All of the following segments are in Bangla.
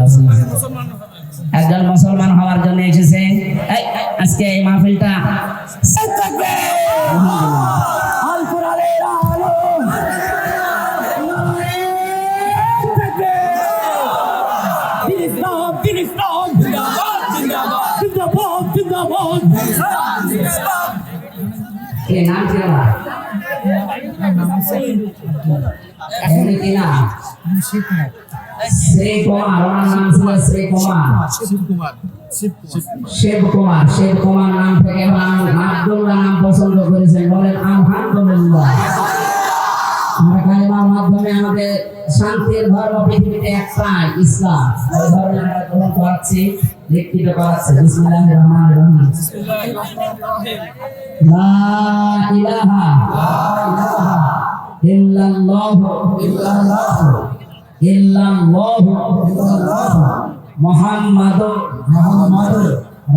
আছি। একজন মুসলমান হওয়ার জন্য এসেছে। আজকে এই মাহফিলটা আল কোরআনের আলো ইসলাম জিন্দাবাদ জিন্দাবাদ জিন্দাবাদ জিন্দাবাদ জিন্দাবাদ। এই নাম ছিল না এমনি কি না শ্রী কুমার, ওনার নাম ছিল শ্রী কুমার, শিব কুমার নাম থেকে আব্দুল্লাহ নাম পছন্দ করেছেন। বলেন আলহামদুলিল্লাহ। আমরা কালিমার মাধ্যমে আমাদের শান্তির ধর্ম পৃথিবীতে একটাই, ইসলাম। ওই ধর্মে আমরা গ্রহণ করাচ্ছি, দীক্ষিত করাচ্ছি। বিসমিল্লাহির রহমানির রহিম। লা ইলাহা ইল্লাল্লাহু মুহাম্মাদুর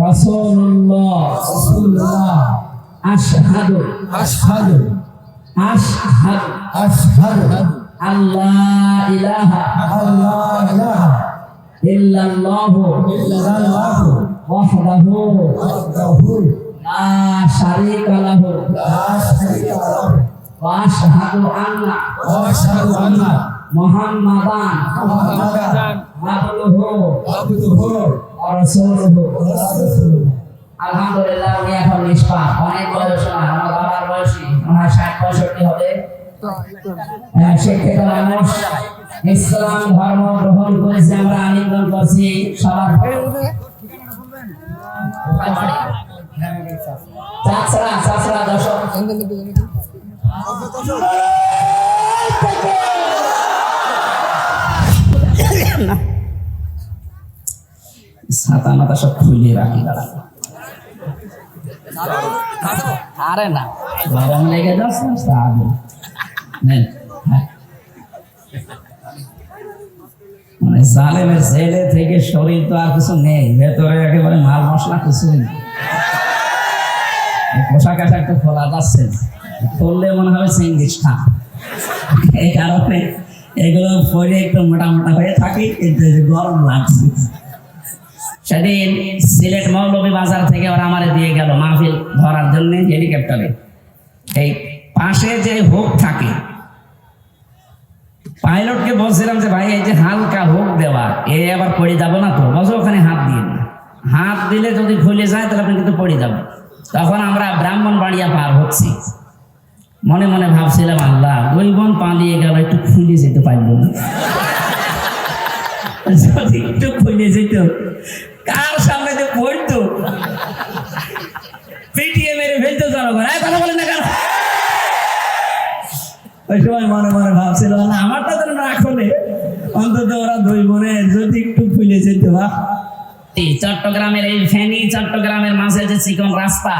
রাসূলুল্লাহ। আশহাদু আল্লাহ ইলাহা ইল্লাল্লাহু ওয়াহদাহু লা শারীকা লাহু ওয়া আশহাদু আন্না মুহাম্মাদান আবদুহু ওয়া রাসূলুহু। আলহামদুলিল্লাহ, উনি এখন নিষ্পাপ। অনেক বয়স না, আমার বাবার বয়সী, ওনার 60-65 হবে। শিক্ষিত মানুষ, ইসলাম ধর্ম গ্রহণ করেছে, আমরা আলিঙ্গন করছি সবার। চাচরা দর্শক ছাতা মাথা সব খুলে রাখি। আরে না, গরম লেগে যাচ্ছে। মানে জালেমের ছেলে থেকে শরীর তো আর কিছু নেই, ভেতরে একেবারে মাল মশলা কিছু নেই। পোশাক আশাক তো খোলা যাচ্ছে, খুললে মনে হবে সিঙ্গিস খা। এই কারণে এগুলো পরে একটু মোটা মোটা হয়ে থাকি, কিন্তু গরম লাগছে। সেদিন সিলেট মৌলভী বাজার থেকে ওরা আমারে দিয়ে গেল মাহফিল ধরার জন্য হেলিকপ্টারে। এই পাশে যে হুক থাকে, পাইলটকে বলছিলাম যে ভাই এই যে হালকা হুক দেওয়া, এ আবার পড়ে যাবো না তো? বলছো ওখানে হাত দিয়ে, হাত দিলে যদি খুলে যায় তাহলে আপনি কিন্তু পড়ে যাবেন। তখন আমরা ব্রাহ্মণবাড়িয়া পার হচ্ছি, মনে মনে ভাবছিলাম আল্লাহ, 2 বোন পালিয়ে গেল, একটু খুলে যেতে পারবো না। যদি একটু খুলে যেত, কার সামনে যে পড়তো, পিটিয়ে মেরে ফেলতো জনগণ। কথা বলেন না কেন? ওই সময় মনে মনে ভাবছিল না, আমারটা যেন না খোলে, অন্তত ওরা 2 বোনের যদি একটু খুলে যেত। চট্টগ্রামের এই ফেনী চট্টগ্রামের মাঝে যে চিকন রাস্তা,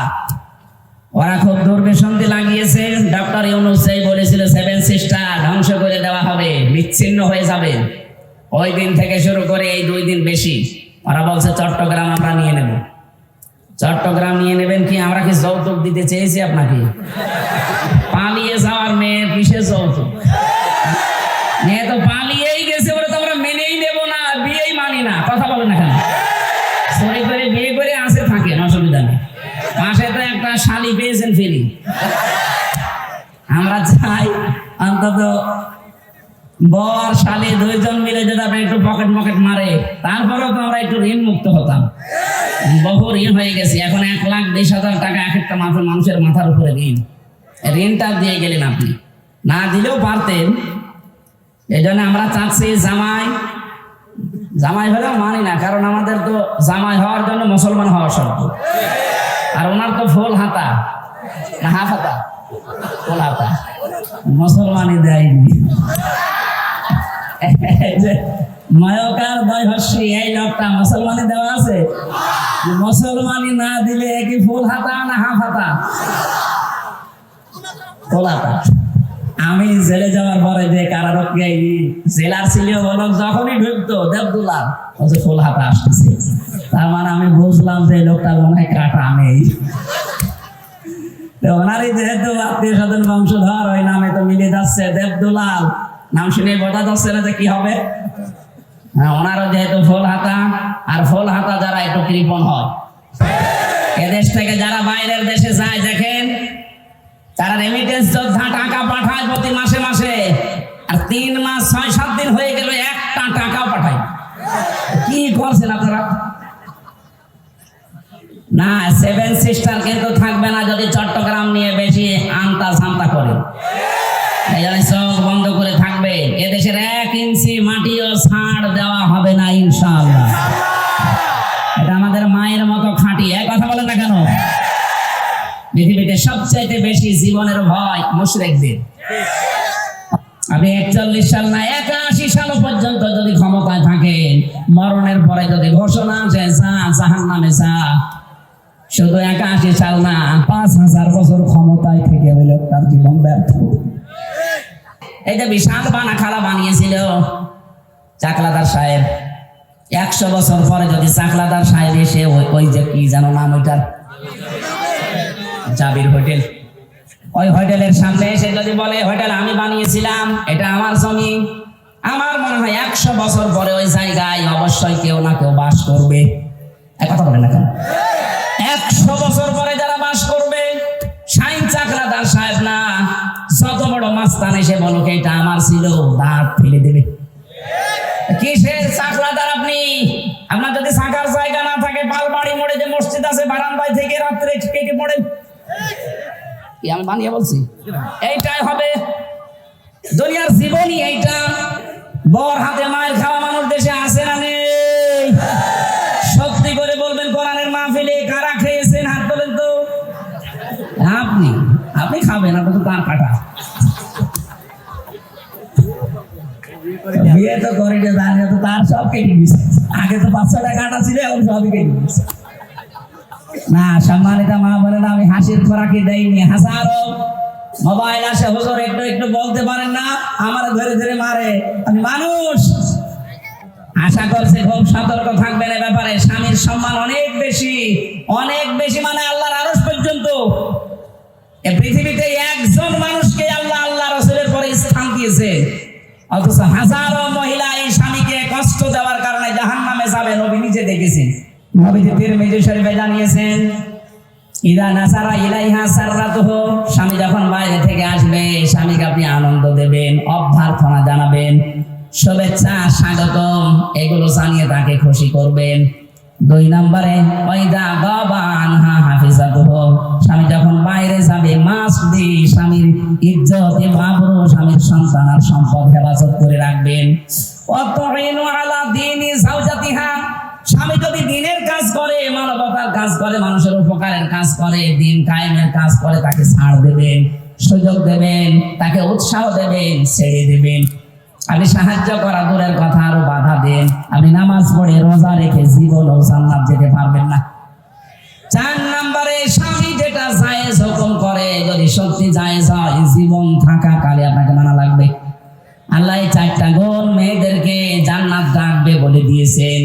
ওরা খুব দুর্বিসন্ধি লাগিয়েছে। ডক্টর ইউনূস বলেছিল 7 সিস্টার ধ্বংস করে দেওয়া হবে, বিচ্ছিন্ন হয়ে যাবে। ওই দিন থেকে শুরু করে এই 2 দিন বেশি ওরা বলছে চট্টগ্রাম আমরা নিয়ে নেব। চট্টগ্রাম নিয়ে নেবেন কি? আমরা কি যৌতুক দিতে চেয়েছি আপনাকে? পালিয়ে যাওয়ার মেয়ে কিসে যৌতুক? মেয়ে তো পালিয়েই গেছে, বলে তো আমরা মেনেই নেব না, বিয়েই মানি না। কথা বলেন না কেন? সরি করে বিয়ে করে আসে থাকেন, অসুবিধা নেই। পাশে তো একটা শালি পেয়েছেন ফেরি। আমরা চাই অন্তত বর শালি 2 জন মিলে যদি আপনি একটু পকেট মারে, তারপরেও তো আমরা একটু ঋণ মুক্ত হতাম। বহু ঋণ হয়ে গেছে, এখন 1,20,000 টাকা এক একটা মানুষের মাথার উপরে ঋণ। ঋণটা দিয়ে গেলেন আপনি, না দিলেও পারতেন। এই জন্য আমরা চাচ্ছি জামাই হলেও মানি না, কারণ আমাদের তো জামাই হওয়ার জন্য মুসলমান হওয়া শর্ত। আর ওনার তো ফুল হাতা না হাফ হাতা, ফুল হাতা, মুসলমানই দেয়নি। ময়কার দয়হস্যি এই লোকটা মুসলমানি দেওয়া আছে, মুসলমানি না দিলে কি ফুল হাতা না হাফ হাতা? ফুল হাতা। আমি জেলে যাওয়ার পরে যে কারারক্ষী জেলার ছিল, বলো যখনই ঢুকতো দেবদুলাল ফুল হাতা আসতেছে, তার মানে আমি বুঝলাম যে লোকটা মনে হয় কাটা নেই। ওনারই যেহেতু আত্মীয় স্বজন বংশধর, ওই নামে তো মিলে যাচ্ছে দেবদুলাল। নাম শুনে বোঝা যাচ্ছে না যে কি হবে। হ্যাঁ, ওনারও যেহেতু ফুল হাতা, আর ফুল হাতা যারা একটু কৃপণ হয়, এদেশ থেকে যারা বাইরের দেশে যায় দেখেন, তারা রেমিটেন্স যোদ্ধা টাকা পাঠায় প্রতি মাসে মাসে, আর 3 মাস 6-7 দিন হয়ে গেল একটা টাকাও পাঠায়। কি করছেন আপনারা? না, 7 সিস্টার কিন্তু থাকবে না যদি চট্টগ্রাম নিয়ে বেশি আমতা সামতা করে। এই জন্য চোখ বন্ধ করে থাকবে। এদেশের 1 ইঞ্চি মাটিও ছাড় দেওয়া হবে না ইনশাআল্লাহ। এটা আমাদের মায়ের মতো খাঁটি। এক কথা বলেন না কেন? পৃথিবীতে সবচাইতে বেশি জীবনের ভয় মুশরিকদের। আপনি 41 সাল না 81 সাল পর্যন্ত যদি ক্ষমতায় থাকেন, মরণের পরে যদি ঘোষণা আসে জাহান্নামে যা, শুধু 81 সাল না 5000 বছর ক্ষমতায় থেকে হইল তার জীবন ব্যর্থ। এই যে বিশাল বানাখালা বানিয়েছিল চাকলাদার সাহেব, 100 বছর পরে যদি চাকলাদার সাহেব এসে ওই যে কি যেন নাম ওইটার, জাবির হোটেল, ওই হোটেলের সামনে এসে যদি বলে হোটেল আমি বানিয়েছিলাম, এটা আমার জমি, আমার মনে হয় 100 বছর পরে ওই জায়গায় অবশ্যই কেউ না কেউ বাস করবে। এক কথা বলে না কেন? 100 বছর পরে যারা বাস করবে, শাইন চাকলাদার সাহেব না যত বড় মাস্তান এসে বলুক এটা আমার ছিল, দাঁত ফেলে দেবে। কিসের চাকলাদার আপনি? আপনার যদি থাকার জায়গা না থাকে, পালবাড়ি মোড়ে যে মসজিদ আছে, বারান্দায় থেকে রাত্রে কেটে পড়েন। আমি বানিয়ে বলছি, এইটাই হবে দুনিয়ার জীবনই এইটা। বর হাতে মায়ের খাওয়া মানুষ দেশে আছে না নেই? সত্যি করে বলবেন, কোরআনের মাহফিলে কারা খেয়েছেন হাত তোলেন তো। আপনি খাবেন, আপনি তো তার কাটা বিয়ে তো করে তো তার সব কেটে দিচ্ছে। আগে তো 500 টাকা কাটা ছিল, এখন সবই কেটে দিচ্ছে। না, সম্মানিত মা বলেন, আমি হাসির খোরাকি দেয়নি। হাজারো মোবাইল আসে, হুজুর একটু একটু বলতে পারেন না, আমার ধরে ধরে মারে। আমি মানুষ, আশা করছি খুব সতর্ক থাকবেন এ ব্যাপারে। স্বামীর সম্মান অনেক বেশি, অনেক বেশি, মানে আল্লাহর আরশ পর্যন্ত। এই পৃথিবীতে একজন মানুষকে আল্লাহ আল্লাহ রাসূলের পরে স্থান দিয়েছে, অথচ হাজারো মহিলা এই স্বামীকে কষ্ট দেওয়ার কারণে জাহান্নামে যাবে। নবী নিজে দেখেছেন। নবীজি তিরমিজি শরীফে জানিয়েছেন, ইদা নাসারা ইলাইহা সাররাতুহু, স্বামী যখন বাইরে থেকে আসবে, স্বামীকে আপনি আনন্দ দেবেন, অভ্যর্থনা জানাবেন, শুভেচ্ছা, স্বাগতম, এগুলো জানিয়ে তাকে খুশি করবেন। 2 নম্বরে ওয়াইদা গাবানহা হাফিজাতুহু, স্বামী যখন বাইরে যাবে, মাস্ট বি স্বামীর ইজ্জত এবং আবরু, স্বামীর সন্তান আর সম্পদ হেফাজত করে রাখবেন। ওয়াতাইনু আলা দীনি যাওজাতিহা, স্বামী যদি দিনের কাজ করে, মানবতার কাজ করে, মানুষের উপকারের কাজ করে, দিন কায়েমের কাজ করে, তাকে ছাড় দেবেন, সুযোগ দেবেন, তাকে উৎসাহ দেবেন, ছেড়ে দেবেন। আপনি সাহায্য করা দূরের কথা, আরো বাধা দেন। আপনি নামাজ পড়ে রোজা রেখে জীবনও জান্নাত যেতে পারবেন না। 4 নম্বরে স্বামী যেটা জায়েজ হুকুম করে, যদি সত্যি জায়েজ হয়, জীবন থাকা কালে আপনাকে মানা লাগবে। আল্লাহ এই 4টা গুণ মেয়েদেরকে জান্নাত রাখবে বলে দিয়েছেন।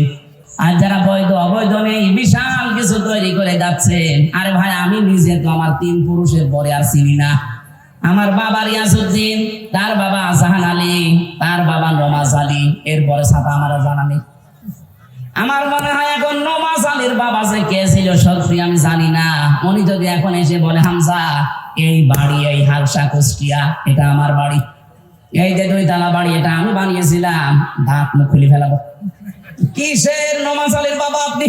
আর যারা বৈধ অবৈধ নেই, বিশাল কিছু তৈরি করে যাচ্ছেন। আরে ভাই, আমি নিজে তো আমার 3 পুরুষের পরে আর চিনি না। আমার বাবা রিয়াজউদ্দিন, তার বাবা জাহান আলী, তার বাবা নমাজ আলী, এরপরে সাথে আমার জানা নেই। আমার মনে হয় এখন নমাজ আলীর বাবা যে কে ছিল সত্যি আমি জানি না। উনি যদি এখন এসে বলে, হামজা এই বাড়ি, এই হালসা কুষ্টিয়া, এটা আমার বাড়ি, এই যে 2 তলা বাড়ি, এটা আমি বানিয়েছিলাম, দাঁত মুখ খুলে ফেলাবো। কিসের নমাজ আলীর বাবা আপনি?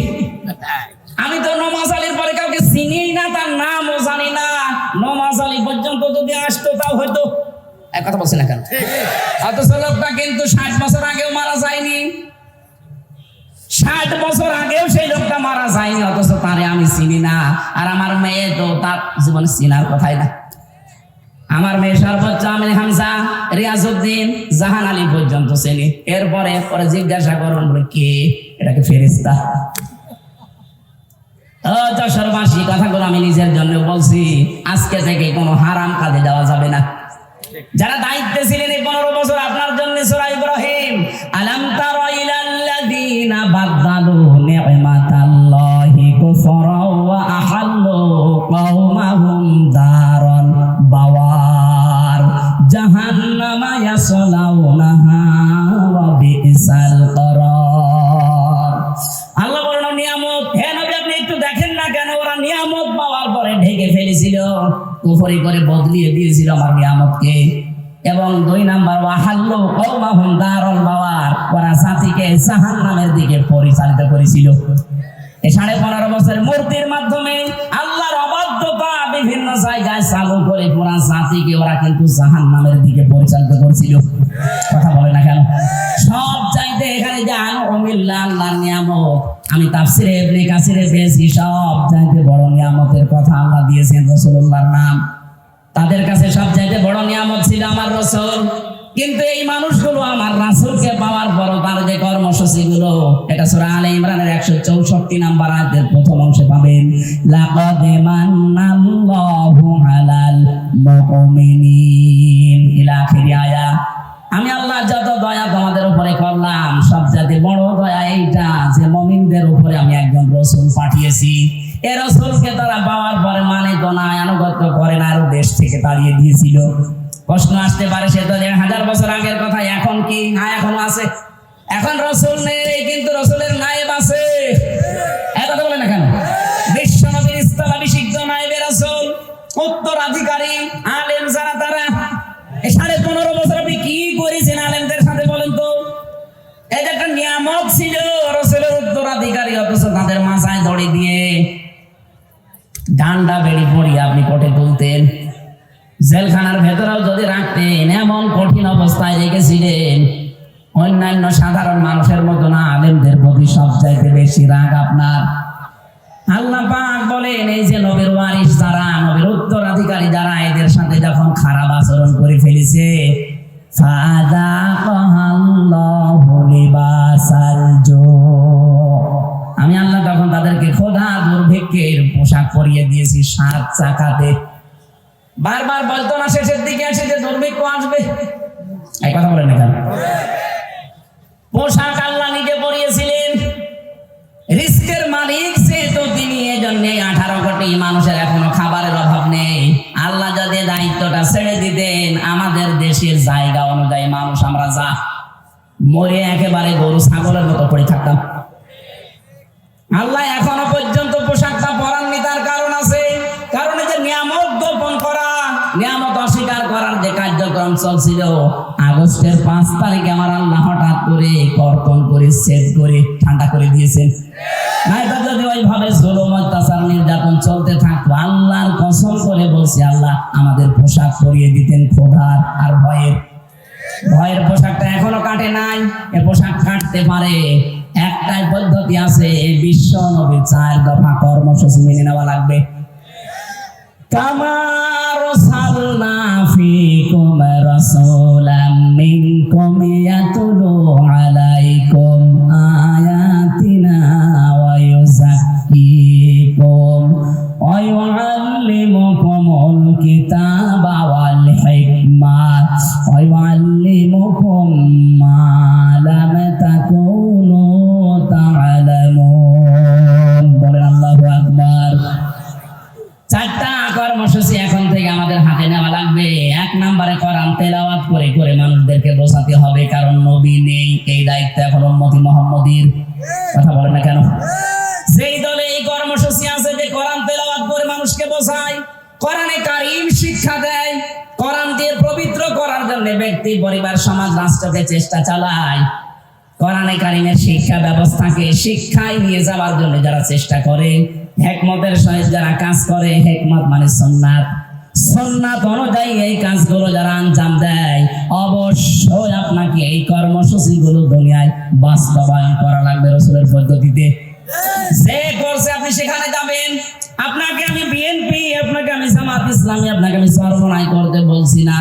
আমি তো নমাজ আলীর পরে কাউকে চিনি না, তার নামও জানি না। নমাজ আলী পর্যন্ত যদি আসতো তাও হয়তো। এক কথা বলছি না কেন? অথচ লোকটা কিন্তু 60 বছর আগেও মারা যায়নি, 60 বছর আগেও সেই লোকটা মারা যায়নি, অথচ তারে আমি চিনি না। আর আমার মেয়ে তো তার জীবনে চিনার কথাই না। আমার মেয়ে সর্বোচ্চ আমির হামজা, রিয়াজউদ্দিন, জাহান আলী পর্যন্ত চেনি। এরপরে পরে জিজ্ঞাসা করুন, বলে কে? এটাকে ফেরেশতা। যশোরবাসী, কথাগুলো আমি নিজের জন্য বলছি। আজকে থেকে কোনো হারাম কাজে যাওয়া যাবে না। যারা দায়িত্বে ছিলেন এই 15 বছর, আপনার জন্য সূরা ইব্রাহিম, আলাম তারা ইলাল্লাযীনা বাদদালু নি'মাতাল্লাহি কুফরা ওয়া আহাল্লু কওমাহুম দারাল বাওয়ার জাহান্নামা ইয়াসলাউনাহা ওয়া বিসাল করার। কুফরি করে বদলিয়ে দিয়েছিল আমার নিয়ামতকে। এবং 2 নাম্বার ওয়াহাল্লু কওমাহুম দারুল বাওয়ার, ওরা জাতিকে জাহান্নামের দিকে পরিচালিত করেছিল। এই 15.5 বছরের মূর্তির মাধ্যমে আল্লাহর অবাধ্যতা বিভিন্ন জায়গায় চালু করে পুরা জাতিকে ওরা কিন্তু জাহান্নামের দিকে পরিচালিত করছিল। কথা বলে না কেন? সব চাইতে এখানে যে আনউমিল্লাহ আল্লাহর নিয়ামত, আমি তাফসিরে ইবনে কাসিরে পেয়েছি সব চাইতে বড় নিয়ামতের কথা আল্লাহ দিয়েছেন রাসূলুল্লাহর নাম। তাদের কাছে সব চাইতে বড় নিয়ামত ছিল আমার রাসূল। কিন্তু এই মানুষগুলো আমার রাসূলকে পাওয়ার পর তার যে কর্মসূচিগুলো, এটা সূরা আলে ইমরানের 164 নাম্বার আয়াতের প্রথম অংশে পাবেন, লাকাদ মান্নাল্লাহু আলাল মুমিনিন ইলা আখির আয়া। আমি আল্লাহ যত দয়া তোমাদের উপরে করলাম সবচেয়ে বড় দয়া এইটা যে মুমিনদের উপরে আমি একজন রাসূল পাঠিয়েছি। এই রাসূলকে তারা পাওয়ার পরে মানে তো না, আনুগত্য করে না, আর দেশ থেকে তাড়িয়ে দিয়েছিল। প্রশ্ন আসতে পারে সে তো 1000 বছর আগের কথা, এখন কি? হ্যাঁ, এখনো আছে। এখন রাসূল নেই, কিন্তু রাসূলের নায়েব আছে। এই কথা বলে না কেন? বিশ্ব নবীর স্থলাভিষিক্ত নায়েবে রাসূল, উত্তরাধিকারী আলেম যারা, তারা এই 15.5 বছর আপনি কি করেছেন আলেমদের সাথে বলেন তো? এটা একটা নিয়ামত ছিল রাসূলের উত্তরাধিকারী, অথচ তাদের মাথায় দড়ি দিয়ে ডান্ডা বেড়ি পড়িয়ে আপনি কোটে তুলতেন। জেলখানার ভেতরেও যদি রাখতেন, এমন কঠিন অবস্থায় রেখেছিলেন। অন্যান্য সাধারণ মানুষের মতো না, আলেমদের প্রতি সবচাইতে বেশি রাগ আপনার। আল্লাহ পাক বলেন, এই যে নবীর ওয়ারিস যারা, নবীর উত্তরাধিকারী যারা, এদের সাথে যখন খারাপ আচরণ করে ফেলেছে, ফাযাকাল্লাহু লিবাসাল জু, আমি আল্লাহ তখন তাদেরকে ক্ষুধা দুর্ভিক্ষের পোশাক পরিয়ে দিয়েছি 7 চাকাতে। বারবার বলতো না শেষের দিকে এসে যে দুর্ভিক্ষ আসবে? এই কথা বলেন না কেন? পোশাক আল্লাহ নিজে পরিয়েছিলেন। রিস্কের মালিক যেহেতু তিনি, এজন্য 18 কোটি মানুষের এখনো খাবারের অভাব নেই। আল্লাহ যদি দায়িত্বটা ছেড়ে দিতেন, আমাদের দেশের জায়গা অনুযায়ী মানুষ আমরা যা মরে একেবারে গরু ছাগলের মতো পড়ে থাকতাম। আল্লাহ এখনো পর্যন্ত পোশাকটা পরাননি, তার কারণ আছে। কারণ এই যে নিয়ামত গোপন করা, নিয়ামত অস্বীকার করার যে কার্যক্রম চলছিল, আগস্টের 5 তারিখে আমার আল্লাহ হঠাৎ করে কর্তন করে সেট করে ঠান্ডা করে দিয়েছেন। নাইবা যদি ওইভাবে জুলুম অত্যাচার নির্যাতন চলতে থাকতো, আল্লাহর কসম করে বলছি, আল্লাহ আমাদের পোশাক পরিয়ে দিতেন ক্ষুধার আর ভয়ের। ভয়ের পোশাকটা এখনো কাটে নাই, এ পোশাক কাটতে পারে। একটাই পদ্ধতি আছে, বিশ্ব নবীর 4 দফা কর্মসূচি মেনে নেওয়া লাগবে। কামা আরসালনা ফীকুম রাসূলাম মিনকুম ইয়াতলু আলাইকুম আয়াতিনা ওয়া ইউযাক্কিকুম ওয়া ইউআল্লিমুকুমুল কিতাবা ওয়াল হিকমাহ ওয়া ইউআল্লিমুকুম মা লাম তাকুনু তা'লামুন। বলেন আল্লাহু আকবার। 4টা কর্মসূচি এখন থেকে আমাদের হাতে নেওয়া লাগবে। 1 নম্বরে কোরআন তেলাওয়াত করে করে মানুষদেরকে বোঝাতে হবে, কারণ নবী নেই, এই দায়িত্ব এখন উম্মতি মুহাম্মদীর। কথা বলেন না কেন? যেই দলে এই কর্মসূচি আছে যে কোরআন তেলাওয়াত করে মানুষকে বোঝায়, কোরআনে কারীম শিক্ষা দেয়, কোরআন দিয়ে পবিত্র করার জন্য ব্যক্তি, পরিবার, সমাজ, রাষ্ট্রকে চেষ্টা চালায়, কোরআনে কারীমের শিক্ষা ব্যবস্থাকে শিক্ষায় নিয়ে যাওয়ার জন্য যারা চেষ্টা করে, হিকমতের সহিত যারা কাজ করে, হিকমত মানে সুন্নাত, সুন্নাত অনুযায়ী এই কাজগুলো যারা আঞ্জাম দেয়, অবশ্যই আপনাকে এই কর্মসূচিগুলো দুনিয়ায় বাস্তবায়ন করা লাগবে রাসূলের পদ্ধতিতে। যে করছে আপনি সেখানে যাবেন। আপনাকে আমি বিএনপি, আপনাকে আমি জামাত ইসলামী, আপনাকে আমি সর্বনাই করতে বলছি না।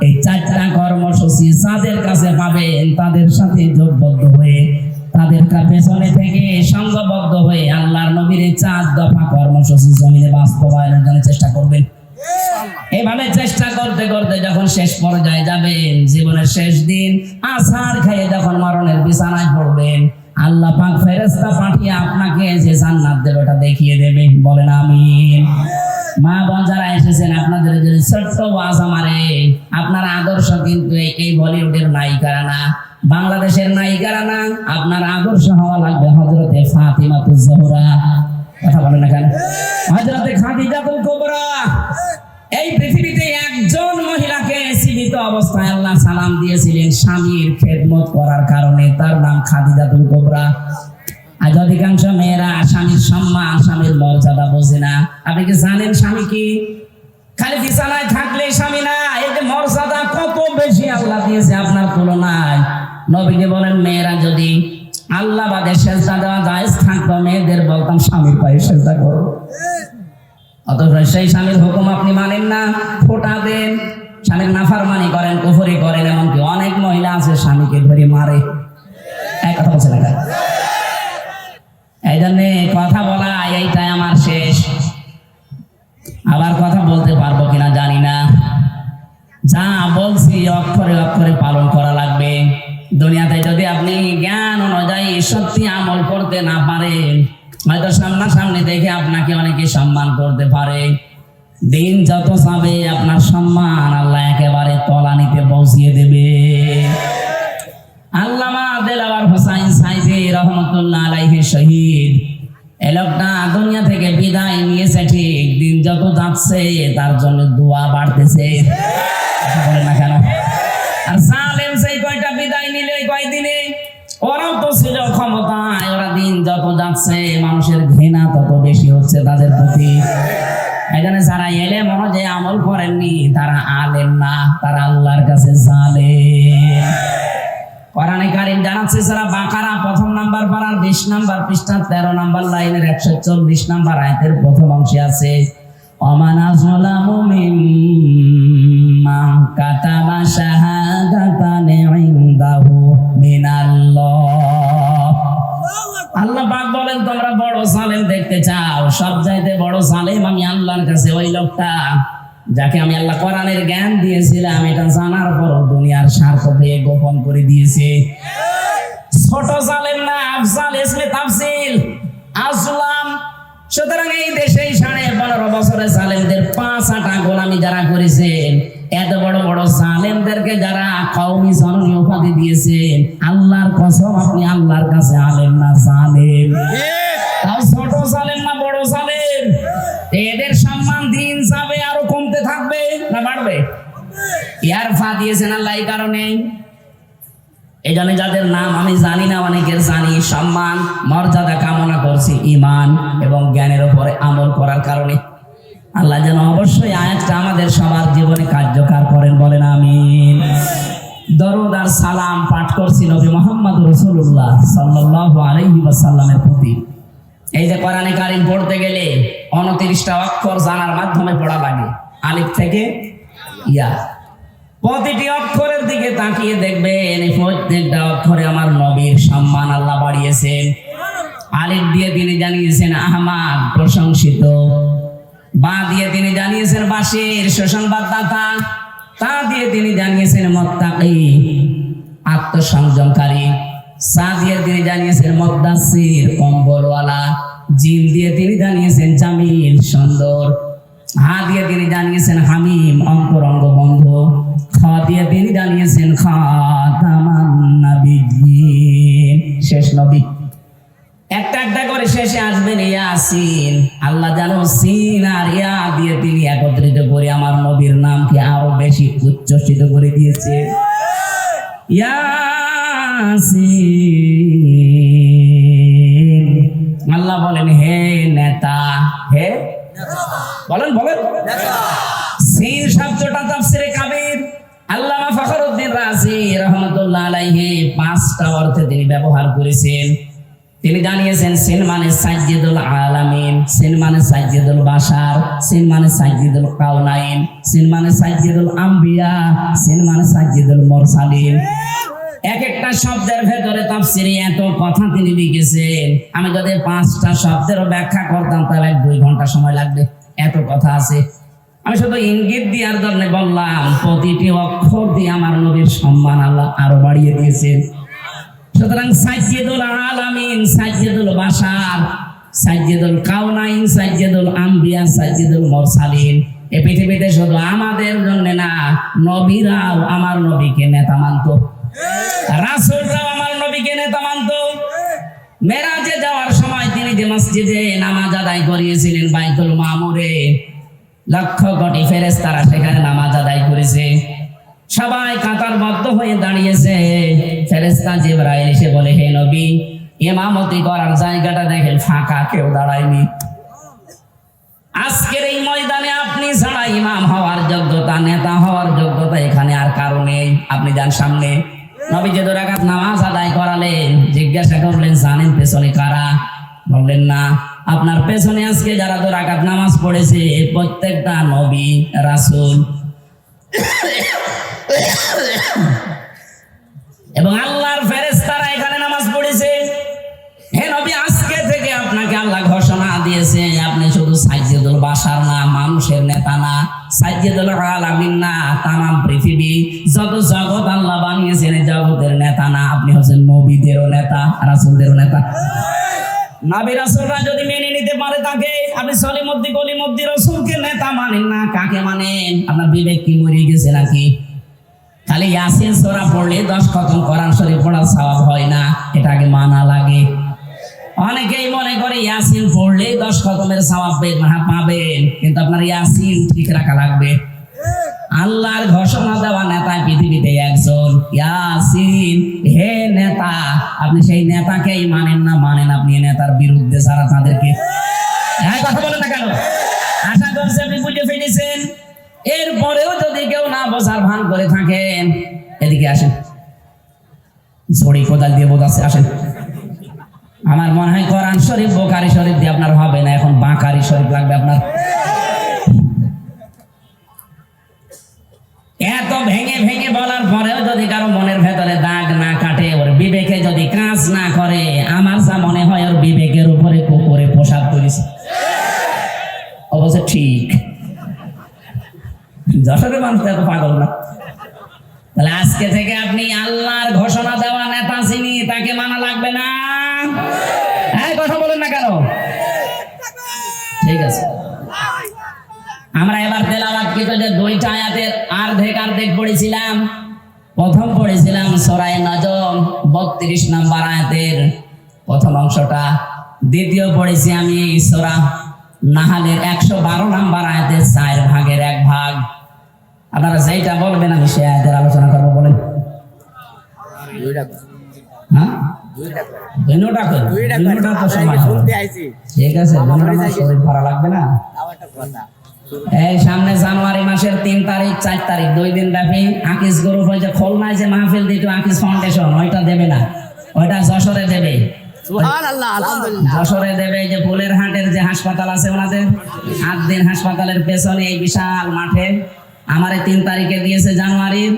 এই 4টা কর্মসূচি যাদের কাছে পাবেন, তাদের সাথে জোটবদ্ধ হয়ে, তাদের পেছনে থেকে সংঘবদ্ধ হয়ে আল্লাহর নবীর 4 দফা কর্মসূচি জমিনে বাস্তবায়নের জন্য চেষ্টা করবেন। এইভাবে চেষ্টা করতে করতে যখন শেষ পর্যায়ে যাবেন, জীবনের শেষ দিন, আছাড় খেয়ে যখন মরণের বিছানায় পড়বেন, আল্লাহ পাক ফেরেশতা পাঠিয়ে আপনাকে যে জান্নাত দেবে ওটা দেখিয়ে দেবে। বলেন আমিন। মা বোন যারা এসেছেন, আপনাদের যদি ছোট্ট ওয়াজ আমারে, আপনার আদর্শ কিন্তু এই বলিউডের নায়িকারা না, বাংলাদেশের নায়িকারা না, আপনার আদর্শ হওয়া লাগবে হযরতে ফাতিমাতুজ জোহরা। কথা বলেন না কেন? হযরতে খাদিজাতুল কুবরা। এই নাম দিয়েছিলেন স্বামীর খেদমত করার কারণে, তার নাম খাদিজাতুল কুবরা। আজ অধিকাংশ মেয়েরা স্বামীর সম্মান, স্বামীর মর্যাদা বোঝে না। আপনি কি জানেন স্বামী কি? খালি বিছানায় থাকলে স্বামী না, এই যে মর্যাদা কত বেশি আল্লাহ দিয়েছে আপনার তুলনায়। নবীজি বলেন, মেয়েরা যদি আল্লাহ বাদে সেজদা দেওয়া জায়েজ থাকতো, মেয়েদের বলতাম স্বামীর পায়ে সেজদা করো। অথচ সেই স্বামীর হুকুম আপনি মানেন না, ফোঁটা দেন, স্বামীর নাফরমানি করেন, কুফরি করেন। এমনকি অনেক মহিলা আছে স্বামীকে ধরে মারে। এক কথা বলছে না, এই জন্যে কথা বলা এইটাই আমার শেষ। আবার কথা বলতে পারবো কিনা জানি না। যা বলছি অক্ষরে অক্ষরে পালন করা লাগবে। দুনিয়াতে যদি আপনি জ্ঞান অনুযায়ী সত্যি আমল করতে না পারেন, হয়তো সামনাসামনি দেখে আপনাকে অনেকে সম্মান করতে পারে, দিন যত যাবে আপনার সম্মান আল্লাহ একেবারে তলানিতে পৌঁছিয়ে দেবে। আল্লামা দেলাওয়ার হোসাইন সাইদি রহমতুল্লাহ আলাইহি শহীদ, এই লোকটা দুনিয়া থেকে বিদায় নিয়েছে ঠিক, দিন যত যাচ্ছে তার জন্য দোয়া বাড়তেছে। বলে না কেন? আর জালেম সেই কয়টা বিদায় নিলে কয়দিনে, ওরাও তো ছিল ক্ষমতায়, ওরা দিন যত যাচ্ছে মানুষের ঘৃণা তত বেশি হচ্ছে তাদের প্রতি। এখানে যারা এলেম অনুযায়ী আমল করেননি তারা আলেম না, তারা আল্লাহর কাছে জালেম। কোরআনে কারীম জানাচ্ছে সূরা বাকারা প্রথম নাম্বার পারার 20 নাম্বার পৃষ্ঠা 13 নাম্বার লাইনের 140 নাম্বার আয়াতের প্রথম অংশে আছে, ওমান আযলামু মিম্মান কাতাবা শাহাদাতান ইনদাহু মিনাল্লাহ। আল্লাহ পাক বলেন, তোমরা বড় জালেম দেখতে চাও, সব চাইতে বড় জালেম আমি আল্লাহর কাছে ওই লোকটা যাকে আমি আল্লাহ কোরআনের জ্ঞান দিয়েছিলাম, এটা জানার পর দুনিয়ার স্বার্থ পেয়ে গোপন করে দিয়েছে। ছোট জালেম না, আফজাল ইসমে তাফসিল আসলাম। সুতরাং এই দেশে 15.5 বছরে জালেমদের 5 আটা গোলামি যারা করেছেন, এত বড় বড় জালেমদেরকে যারা কওমি জননী উপাধি দিয়েছেন, আল্লাহর কসম আপনি আল্লাহর কাছে আলেম না জালেম। তাও ছোট জালেম না বড় জালেম। এদের সম্মান দিন যাবে আরো কমতে থাকবে না বাড়বে? ইয়ার ফা দিয়েছেন আল্লাহ এই কারণে। এই জন্য যাদের নাম আমি জানি না, অনেকের জানি, সম্মান মর্যাদা কামনা করছি ঈমান এবং জ্ঞানের উপরে আমল করার কারণে। আল্লাহ যেন অবশ্যই আয়াতটা আমাদের সবার জীবনে কার্যকর করেন, বলেন আমিন। দরুদ আর সালাম পাঠ করছি নবী মুহাম্মদ রাসূলুল্লাহ সাল্লাল্লাহু আলাইহি ওয়াসাল্লামের প্রতি। এই যে কোরআনে কারীম পড়তে গেলে 29টা অক্ষর জানার মাধ্যমে পড়া লাগে, আলিফ থেকে ইয়া। প্রতিটি অক্ষরের দিকে তাকিয়ে দেখবেন, এই প্রত্যেকটা অক্ষরে আমার নবীর সম্মান আল্লাহ বাড়িয়েছেন। আলিফ দিয়ে তিনি জানিয়েছেন আহমদ প্রশংসিত, বা দিয়ে তিনি জানিয়েছেন বাশির সুসংবাদদাতা, তা দিয়ে তিনি জানিয়েছেন মুত্তাকি আত্মসংযমকারী, সা দিয়ে তিনি জানিয়েছেন মুদ্দাসির কম্বলওয়ালা, জিম দিয়ে তিনি জানিয়েছেন জামিল সুন্দর, হা দিয়ে তিনি জানিয়েছেন হামিম অন্তরঙ্গ বন্ধু, খ দিয়ে তিনি জানিয়েছেন খাতামান নবিয়্যিন শেষ নবী। একটা একটা করে শেষে আসবেন ইয়াসিন। আল্লাহ জানো সিন আর ইয়া দিয়ে তিনি একত্রিত করে আমার নবীর নামকে আরো বেশি উচ্চসিত করে দিয়েছে। ইয়াসিন। আল্লাহ বলেন, হে নেতা, হে বলেন বলেন সিন শব্দটা তাফসিরে কাবীর আল্লামা ফখরুদ্দিন রাজি রাহমাতুল্লাহ আলাইহি 5টা অর্থে তিনি ব্যবহার করেছেন। তিনি জানিয়েছেন সিন মানে সাইয়্যিদুল আলামিন, সিন মানে সাইয়্যিদুল বাশার, সিন মানে সাইয়্যিদুল কাউনাইন, সিন মানে সাইয়্যিদুল আম্বিয়া, সিন মানে সাইয়্যিদুল মুরসালিন। এক একটা শব্দের ভেতরে তাফসিরে এত কথা তিনি লিখেছেন, আমি যদি 5টা শব্দেরও ব্যাখ্যা করতাম তাহলে 2 ঘন্টা সময় লাগবে, এত কথা আছে। আমি শুধু ইঙ্গিত দেওয়ার জন্য বললাম, প্রতিটি অক্ষর দিয়ে আমার নবীর সম্মান আল্লাহ আরো বাড়িয়ে দিয়েছেন। সুতরাং সাইয়্যিদুল আলামিন, সাইয়্যিদুল বাশার, সাইয়্যিদুল কাউনাইন, সাইয়্যিদুল আম্বিয়া, সাইয়্যিদুল মুরসালিন, এই পৃথিবীতে শুধু আমাদের জন্য না, নবীরাও আমার নবীকে নেতা মানত, রাসূলরাও আমার নবীকে নেতা মানত। মেরাজে যাওয়ার সময় তিনি যে মসজিদে নামাজ আদায় করিয়েছিলেন বাইতুল মামুরে, লক্ষ কোটি ফেরেশতারা সেখানে নামাজ আদায় করেছে। সবাই কাতারবদ্ধ হয়ে দাঁড়িয়েছে। ফেরেশতা জিবরাইল এসে বলে, হে নবী, ইমামতি করার জায়গাটা দেখেন ফাঁকা, কেউ দাঁড়ায়নি। আজকের এই ময়দানে আপনি ছাড়া ইমাম হওয়ার যোগ্যতা, নেতা হওয়ার যোগ্যতা এখানে আর কারো নেই। আপনি যান সামনে। নবী যে 2 রাকাত নামাজ আদায় করালেন, জিজ্ঞাসা করলেন, জানেন পেছনে কারা? বললেন না। আপনার পেছনে আজকে যারা 2 রাকাত নামাজ পড়েছে প্রত্যেকটা নবী রাসূল এবং আল্লাহর ফেরেশতারা এখানে নামাজ পড়েছে। হে নবী, আজকে থেকে আপনাকে আল্লাহ ঘোষণা দিয়েছে, আপনি শুধু সাইয়্যিদুল বাশার না, মানুষের নেতা না, সাইয়্যিদুল আলামিন না, তামাম পৃথিবী যত জগৎ আল্লাহ বানিয়েছেন জগতের নেতা না, আপনি হচ্ছেন নবীদেরও নেতা, রাসূলদেরও নেতা। নবী রাসূলরা যদি মেনে নিতে পারে তাকে, আপনি সলিমুদ্দি গলিমুদ্দি রাসূলকে নেতা মানেন না, কাকে মানেন? আপনার বিবেক কি মরে গেছে নাকি? খালি ইয়াসিন সূরা পড়লে 10 খতম কোরআন শরীফ পড়ার সওয়াব হয় না, এটাকে মানা লাগে। অনেকেই মনে করে ইয়াসিন পড়লে 10 খতমের সওয়াব পাবেন, কিন্তু আপনার ইয়াসিন ঠিক রাখা লাগবে। আল্লাহর ঘোষণা দেওয়া নেতা পৃথিবীতে একজন, ইয়াসিন। হে নেতা, আপনি সেই নেতাকেই মানেন না, মানেন আপনি নেতার বিরুদ্ধে ছাড়া তাদেরকে। কথা বলেন না কেন? আশা করছি আপনি বুঝে ফেলেছেন। এরপরেও যদি কেউ না বোঝার ভান করে থাকেন, এদিকে আসেন, ছড়ি কোদাল দিয়ে বোঝাচ্ছে, আসেন। আমার মনে হয় কোরআন শরীফ বুখারী শরীফ দিয়ে আপনার হবে না, এখন বাকারি শরীফ লাগবে আপনার। এত ভেঙে ভেঙে বলার পরেও যদি কারো মনের ভেতরে দাগ না কাটে, ওর বিবেকে যদি কাজ না করে, আমার যা মনে হয় ওর বিবেকের উপরে কুকুরে পোশাক করেছে। অবশ্য ঠিক, যশোরের মানুষ এত পাগল না। তাহলে আজকে থেকে আপনি আল্লাহর ঘোষণা দেওয়া নেতা যিনি, তাকে মানা লাগবে না। কথা বলেন না কেন? ঠিক আছে, আমরা এবার তেলাওয়াতকৃত যে 2টা আয়াতের অর্ধেক পড়েছিলাম। প্রথম পড়েছিলাম সূরা নজম 32 নম্বর আয়াতের প্রথম অংশটা। দ্বিতীয় পড়েছি আমি সূরা নাহলের 112 নম্বর আয়াতের 4 ভাগের 1 ভাগ। আপনারা যেটা বলবেন আমি সেই আয়াতের আলোচনা করবো। বলেন। হ্যাঁ, দুইটা তো সময় ঠিক আছে, শরীর ভরা লাগবে না। এই সামনে জানুয়ারি মাসের 3 তারিখ 4 তারিখ 2 দিন ব্যাপী আকিস গ্রুপ ওই যে খুলনায় যে মাহফিল দিত আকিস ফাউন্ডেশন, ওইটা দেবে না, ওইটা যশোরে দেবে। সুবহানাল্লাহ, আলহামদুলিল্লাহ। যশোরে দেবে যে ফুলের হাটের যে হাসপাতাল আছে ওনাদের, 8 দিন হাসপাতালের পেছনে এই বিশাল মাঠে। আমারে 3 তারিখে দিয়েছে জানুয়ারির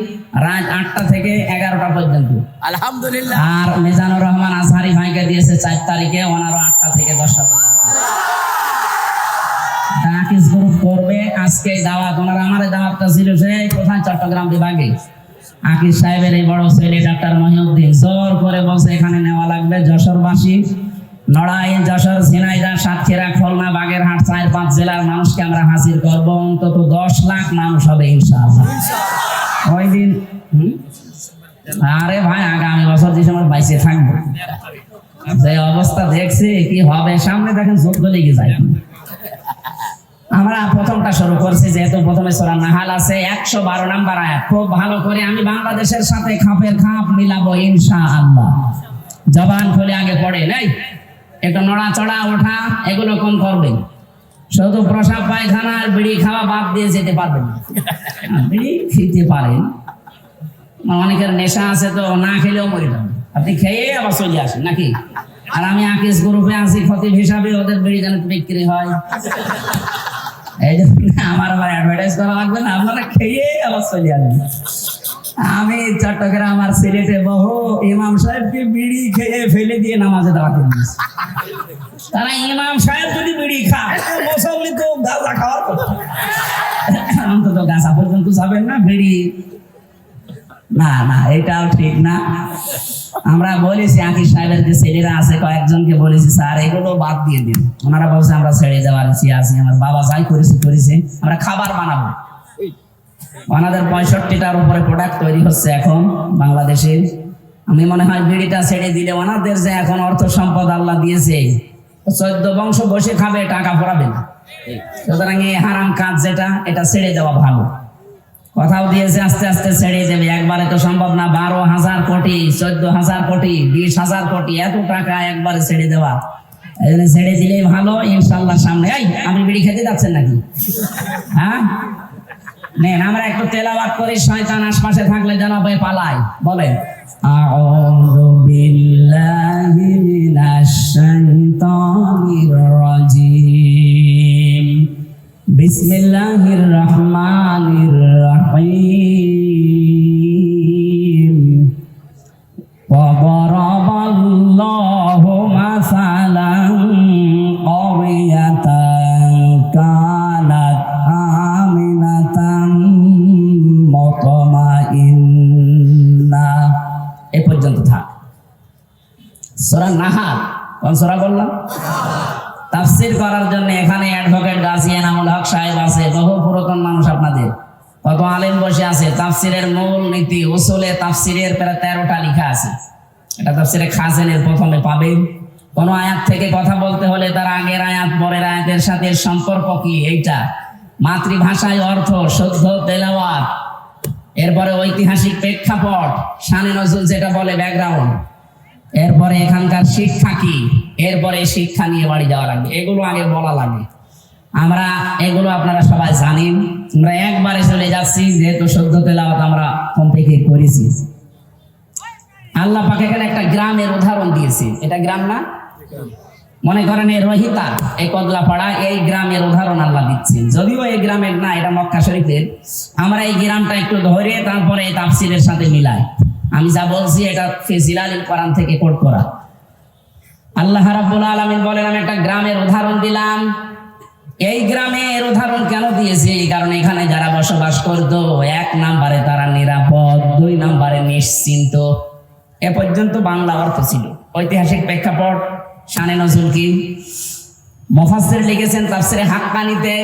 রাত 8টা থেকে 11টা পর্যন্ত, আলহামদুলিল্লাহ। আর মিজানুর রহমান আজহারি ভাইকে দিয়েছে 4 তারিখে, ওনারও 8টা থেকে 10টা পর্যন্ত। আকিস গ্রুপ করবে আজকে দাওয়াত। ওনারা আমাদের দাওয়াতটা ছিল সেই কোথায়, চট্টগ্রাম বিভাগে। আকিস সাহেবের এই বড় ছেলে ডাক্তার মহিউদ্দিন জোর করে বলছে এখানে নেওয়া লাগবে। যশোরবাসী, নড়াইল, যশোর, ঝিনাইদহ, সাতক্ষীরা, খুলনা, বাগেরহাট 4-5 জেলার মানুষকে আমরা হাজির করব। অন্তত 10 লাখ মানুষ হবে ইনশাআল্লাহ ওই দিন। আরে ভাই, আগামী বছর ডিসেম্বর 22-এ থাকবো। যে অবস্থা দেখছি কি হবে সামনে, দেখেন যুদ্ধ লেগে যায়। আমরা প্রথমটা শুরু করছি, যেহেতু প্রথমে সূরা নাহাল আছে 112 নম্বর আয়াত। খুব ভালো করে আমি বাংলাদেশের সাথে খাপের খাপ মিলাবো ইনশাআল্লাহ। জবান খুলে আগে পড়ে নাই, একটু নড়াচড়া ওঠা এগুলো কম করবেন। শুধু প্রসাব পায়খানা আর বিড়ি খাওয়া বাদ দিয়ে যেতে পারবেন। বিড়ি খেতে পারেন, অনেকের নেশা আছে তো না খেলেও মরে যাবে। আপনি খেয়ে আবার চলে আসেন নাকি? আর আমি আকিস গ্রুপে আছি খতিব হিসাবে, ওদের বিড়ি যেন বিক্রি হয়। এই জন্য আমার আবার অ্যাডভার্টাইজ করা লাগবে না, আপনারা খেয়ে আবার চলে আসবেন। আমি চট্টগ্রাম আর সিলেটে বহু ইমাম সাহেবকে বিড়ি খেয়ে ফেলে দিয়ে নামাজে দাওয়াতে দিয়েছি। তারা ইমাম সাহেব যদি বিড়ি খায়, মুসল্লি তো গাঁজা খাওয়ার কথা। অন্তত গাঁজা পর্যন্ত যাবেন না, বিড়ি না। না, এটাও ঠিক না। আমরা বলেছি আকিস সাহেবের যে ছেলেরা আছে কয়েকজনকে বলেছি, স্যার এগুলো বাদ দিয়ে দিন। ওনারা বলছে আমরা ছেড়ে দেওয়ার ইচ্ছা আছে, আমার বাবা যাই করেছে, আমরা খাবার বানাবো। ওনাদের 65টার উপরে প্রোডাক্ট তৈরি হচ্ছে এখন বাংলাদেশে। আমি মনে হয় বিড়িটা ছেড়ে দিলে ওনাদের যে এখন অর্থ সম্পদ আল্লাহ দিয়েছে, 14 বংশ বসে খাবে, টাকা পড়াবে না। সুতরাং এই হারাম কাজ যেটা, এটা ছেড়ে দেওয়া ভালো। কথাও দিয়েছে আস্তে আস্তে ছেড়ে দেবে, একবারে তো সম্ভব না। 12,000 কোটি, 14,000 কোটি, 20,000 কোটি, এত টাকা একবারে ছেড়ে দেওয়া। এই জন্য ছেড়ে দিলেই ভালো, ইনশাল্লাহ সামনে। এই আপনি বিড়ি খেতে যাচ্ছেন নাকি? হ্যাঁ নেন, আমরা একটু তেলাওয়াত করি, শয়তান আশপাশে থাকলে যেন পালায়। বলেন আউযু বিল্লাহি মিনাশ শাইতানির রাজিম, বিসমিল্লাহির রহমানির রহিম। ওয়াদারাবাল্লাহু মাসালান ক্বরিয়াতান কানাত আমিনাতান মুতমাইন্না। এই পর্যন্ত থাক। সূরা নাহাল, কোন সূরা বললাম? তাফসীর করার জন্য এখানে অ্যাডভোকেট গাজী এনামুল হক সাহেব আছে, বহু পুরাতন মানুষ আপনাদের, কত আলেম বসে আছে। তাফসীরের মূল নীতি উসুলে তাফসীরের প্রায় 13টা লেখা আছে। এটা তাফসীরে খাজেনের প্রথমে পাবেন। কোন আয়াত থেকে কথা বলতে হলে তার আগের আয়াত পরের আয়াতের সাথে সম্পর্ক কি, এইটা মাতৃভাষায় অর্থ, শুদ্ধ তেলাওয়াত, এরপরে ঐতিহাসিক প্রেক্ষাপট, শানে নজুল যেটা বলে ব্যাকগ্রাউন্ড, এরপরে এখানকার শিক্ষা কি, এরপরে শিক্ষা নিয়ে বাড়ি যাওয়া লাগবে। এগুলো আগে বলা লাগে। আমরা এগুলো আপনারা সবাই জানেন। আমরা একবারে চলে যাচ্ছি, যেহেতু শুদ্ধ তেলাওয়াত আমরা কম থেকে করেছি। আল্লাহ পাক এখানে একটা গ্রামের উদাহরণ দিয়েছে। এটা গ্রাম না? মনে করেন এই রহিতা, এই কদলাপাড়া, এই গ্রামের উদাহরণ আল্লাহ দিচ্ছেন। যদিও এই গ্রামের না, এটা মক্কা শরীফের। আমরা এই গ্রামটা একটু ধরে তারপরে এই তাফসীরের সাথে মিলাই। আমি যা বলছি এটা ফি জিলালিল কোরআন থেকে কোট করা। আল্লাহ রাব্বুল আলামিন বলেন, আমি একটা গ্রামের উদাহরণ দিলাম। এই গ্রামের উদাহরণ কেন দিয়েছি? কারণ এখানে যারা বসবাস করতো, 1 নম্বরে তারা নিরাপদ, 2 নম্বরে নিশ্চিন্ত। এ পর্যন্ত বাংলা অর্থ ছিল। ঐতিহাসিক প্রেক্ষাপট, শানে নজুল কি, মুফাসসির লিখেছেন তাফসীরে হাক্কানীতে,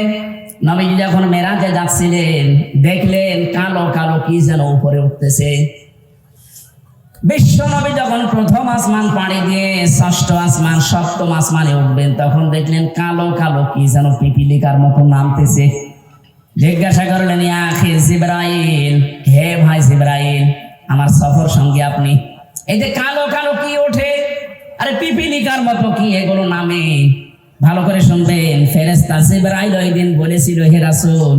নবীজি যখন মেরাজে যাচ্ছিলেন দেখলেন কালো কালো কি যেন উপরে উঠতেছে। বিশ্ব নবী যখন প্রথম আসমান পাড়ি দিয়ে 6ষ্ঠ আসমান 7ম আসমানে উঠবেন, তখন দেখলেন কালো কালো কি যেন পিপিলিকার মতো নামতেছে। জিজ্ঞাসা করলেন, ইয়া আখি জিবরাইল, হে ভাই জিবরাইল, আমার সফর সঙ্গী আপনি, এই যে কালো কালো কি ওঠে, আরে পিপিলিকার মতো কি এগুলো নামে? ভালো করে শুনবেন, ফেরেশতা জিবরাইল ওই দিন বলেছিল, হে রাসূল,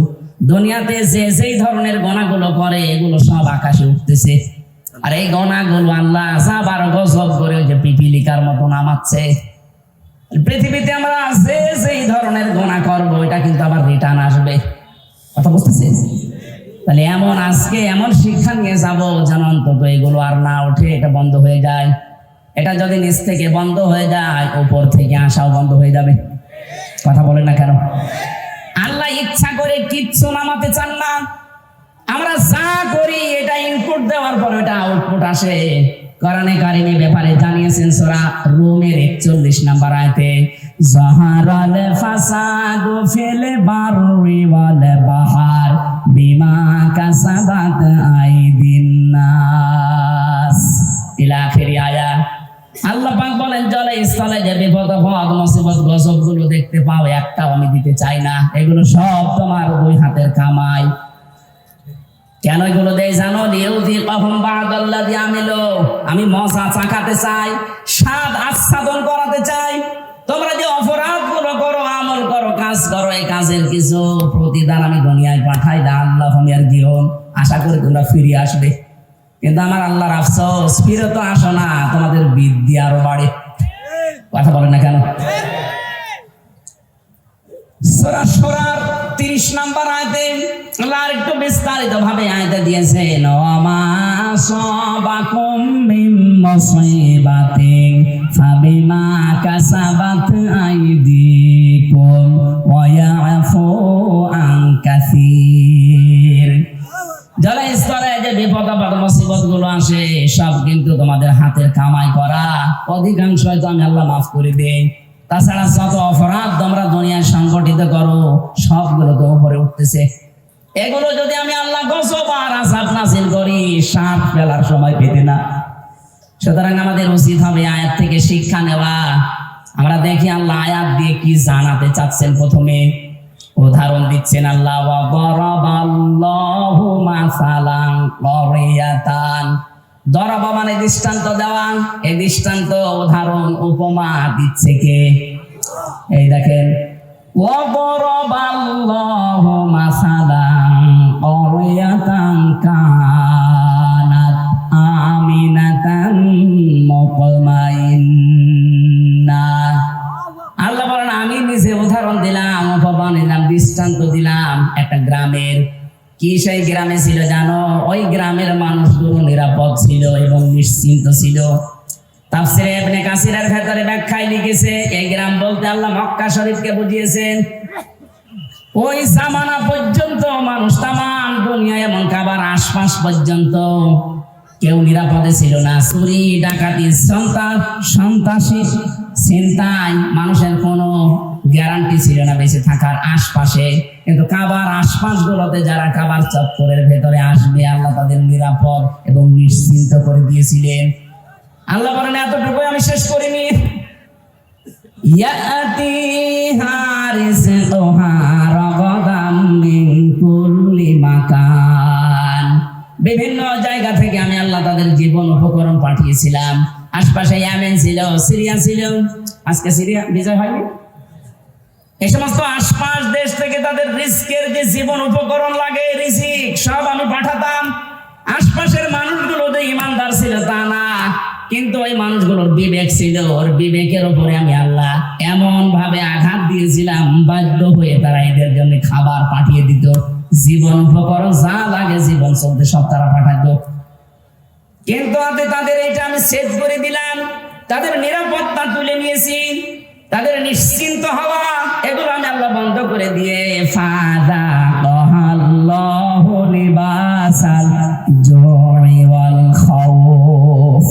দুনিয়াতে যে যেই ধরনের গোনাগুলো করে এগুলো সব আকাশে উঠতেছে, আর এই গোনাগুলো আল্লাহ আবার গজব করে ওই যে পিপিলিকার মতো নামাচ্ছে। পৃথিবীতে আমরা যে যেই ধরনের গোনা করবো এটা কিন্তু আবার রিটার্ন আসবে। কথা বুঝতেছেন? তাহলে এমন আজকে এমন শিক্ষা নিয়ে যাব যেন অন্তত এগুলো আর না ওঠে, এটা বন্ধ হয়ে যায়। এটা যদি নিচ থেকে বন্ধ হয়ে যায়, উপর থেকে আসাও বন্ধ হয়ে যাবে। কথা বলেন না কেন? আল্লাহ ইচ্ছা করে কিচ্ছু নামাতে চান না। আমরা যা করি এটা ইনপুট দেওয়ার পর এটা আউটপুট আসে। কোরআনে কারিমে ব্যাপারে জানিয়েছেন সূরা রুমের 41 নম্বর আয়াতে, যাহারাল ফাসাদু ফিল বাররি ওয়াল বাহার বিমা কাসাবাত আইদিন নাস, ইলা আখিরি আয়াত। আল্লাহ পাক বলেন, জলে স্থলে যে বিপদ আপদ মুসিবত গজব গুলো দেখতে পাও, একটাও আমি দিতে চাই না। এগুলো সব তোমার 2 হাতের কামাই। কেন এগুলো দেয় জানো? আমি মজা চাকাতে চাই, স্বাদ আস্বাদন করাতে চাই। তোমরা যে অপরাধ গুলো করো, আমল করো, কাজ করো, এই কাজের কিছু প্রতিদান আমি দুনিয়ায় পাঠাই দা আল্লাহ জীবন, আশা করি তোমরা ফিরে আসবে। কিন্তু আমার আল্লাহর আফসোস, ফিরে তো আসো না, তোমাদের বৃদ্ধি আরো বাড়ে। কথা বলেন না কেন? সূরা শুরার 30 নম্বর আয়াতে আল্লাহ একটু বিস্তারিত ভাবে আয়াতে দিয়েছেন, ওয়ামা সাবাকুম মিন মুসিবাতিন ফাবিমা কাসাবাত আইদিকুম ওয়া ইয়াফু আন কাসীর। জলে স্তরে যে বিপদ আপদ মুসিবত গুলো আসে, সব কিন্তু তোমাদের হাতের কামাই করা। অধিকাংশ তো আমি আল্লাহ মাফ করে দেই। তাছাড়া যত অপরাধ তোমরা দুনিয়ায় সংগঠিত করো, সবগুলো তো উপরে উঠতেছে। এগুলো যদি আমি আল্লাহ গজব আর আযাব নাযিল করি, সাপ ফেলার সময় পেতে না। সুতরাং আমাদের উচিত হবে আয়াত থেকে শিক্ষা নেওয়া। আমরা দেখি আল্লাহ আয়াত দিয়ে কি জানাতে চাচ্ছেন। প্রথমে উদাহরণ দিচ্ছেন আল্লাহ, ওয়া দারাবাল্লাহু মাসালান ক্বরিয়াতান। দরাবা মানে দৃষ্টান্ত দেওয়া, এই দৃষ্টান্ত উদাহরণ উপমা দিচ্ছে কে? এই দেখেন, ওয়া দারাবাল্লাহু মাসালান ক্বরিয়াতান কানাত আমিনাতান মুতমাইন্না। আল্লাহ বলেন আমি নিজে উদাহরণ দিলাম, উপমা দিলাম, দৃষ্টান্ত দিলাম একটা গ্রামের। কি সেই গ্রামে ছিল জানো? ওই গ্রামের মানুষগুলো নিরাপদ ছিল এবং নিশ্চিন্ত ছিল। তাফসীরে ইবনে কাসিরের ভেতরে ব্যাখ্যায় লিখেছে, এই গ্রাম বলতে আল্লাহ মক্কা শরীফকে বুঝিয়েছেন। ওই জামানা পর্যন্ত মানুষ তামাম দুনিয়া এবং কাবার আশপাশ পর্যন্ত কেউ নিরাপদে ছিল না। চুরি ডাকাতি সন্ত্রাসী চিন্তায় মানুষের কোনো গ্যারান্টি ছিল না বেঁচে থাকার আশপাশে। কিন্তু কাবার আশপাশ গুলোতে যারা কাবার চত্বরের ভেতরে আসবে আল্লাহ তাদের নিরাপদ এবং নিশ্চিন্ত করে দিয়েছিলেন। আল্লাহ বলেন এতটুকুই আমি শেষ করিনি, ইয়াতিহা রিজকুহা রাগাদাম মিন কুল্লি মাকান। বিভিন্ন জায়গা থেকে আমি আল্লাহ তাদের জীবন উপকরণ পাঠিয়েছিলাম। আশপাশে ইয়েমেন ছিল, সিরিয়া ছিল। আজকে সিরিয়া বিজয় হয়নি। এই সমস্ত আশপাশ দেশ থেকে তাদের রিস্কের যে জীবন উপকরণ লাগে, রিজিক সব আমি পাঠাতাম। আশপাশের মানুষগুলো যে ইমানদার ছিল তা না, কিন্তু ওই মানুষগুলোর বিবেক ছিল, ওর বিবেকের উপরে আমি আল্লাহ এমন ভাবে আঘাত দিয়েছিলাম, বাধ্য হয়ে তারা এদের জন্য খাবার পাঠিয়ে দিত, জীবন উপকরণ যা লাগে জীবন চলতে সব তারা পাঠাতো। কিন্তু তাদের এটা আমি সেট করে দিলাম, তাদের নিরাপত্তা তুলে নিয়েছি, তাদের নিশ্চিন্ত হওয়া এগুলো আমি আল্লাহ বন্ধ করে দিয়ে ফাযাকাল্লাহু লিবাসাল জুই ওয়াল খাউফ,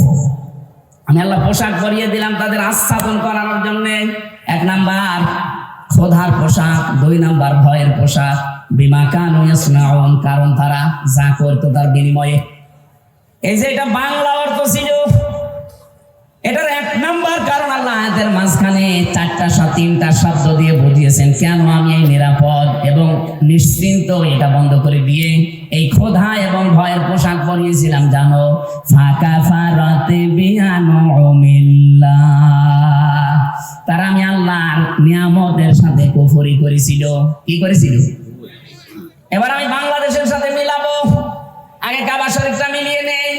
আমি আল্লাহ পোশাক পরিয়ে দিলাম তাদের আচ্ছাদন করানোর জন্য। 1 নাম্বার ক্ষুধার পোশাক, 2 নাম্বার ভয়ের পোশাক। বিমা কানু ইয়াসনাউন, কারণ তারা যা করতো তার বিনিময়ে। এই যে এটা বাংলা অর্থ ছিল, এটার 1 নাম্বার কারণ আল্লাহ আয়াতের মাঝখানে 3টা শব্দ দিয়ে বুঝিয়েছেন কেন আমি এই নিরাপদ এবং নিশ্চিন্ত এটা বন্ধ করে দিয়ে এই ক্ষুধা এবং ভয়ের পোশাক পরিয়েছিলাম জানো? ফাকাফারাত বিআনউমিল্লাহ, তারা আমি আল্লাহর নিয়ামতের সাথে কুফরি করেছিল। কি করেছিল? এবার আমি বাংলাদেশের সাথে মিলাবো। আগে কাবা শরীফটা মিলিয়ে নেই।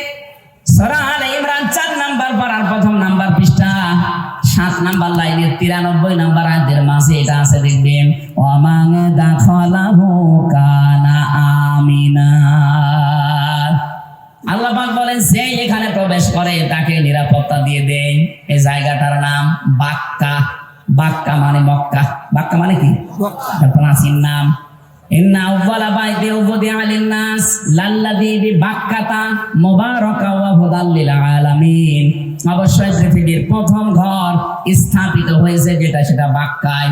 সূরা আলে ইমরান 4 নাম্বার পারার 1ম নাম্বার পৃষ্ঠা 7 নাম্বার লাইনের 93 নাম্বার আয়াতের মাঝে এটা আছে, দেখবেন ওয়ামান দাখালাহু কানা আমিনা। আল্লাহ পাক বলেন যে এখানে প্রবেশ করে তাকে নিরাপত্তা দিয়ে দেয়। এই জায়গাটার নাম বাক্কা। বাক্কা মানে মক্কা। বাক্কা মানে কি? প্রাচীন নাম। ইন্না আউওয়ালা বাইতি উযিআ লিন-নাস লাল্লাযী বিবাক্কাতা মুবারাকা ওয়া হুদাল লিল আলামিন, অবশ্যই পৃথিবীর প্রথম ঘর স্থাপিত হয়েছে যেটা সেটা বাক্কায়।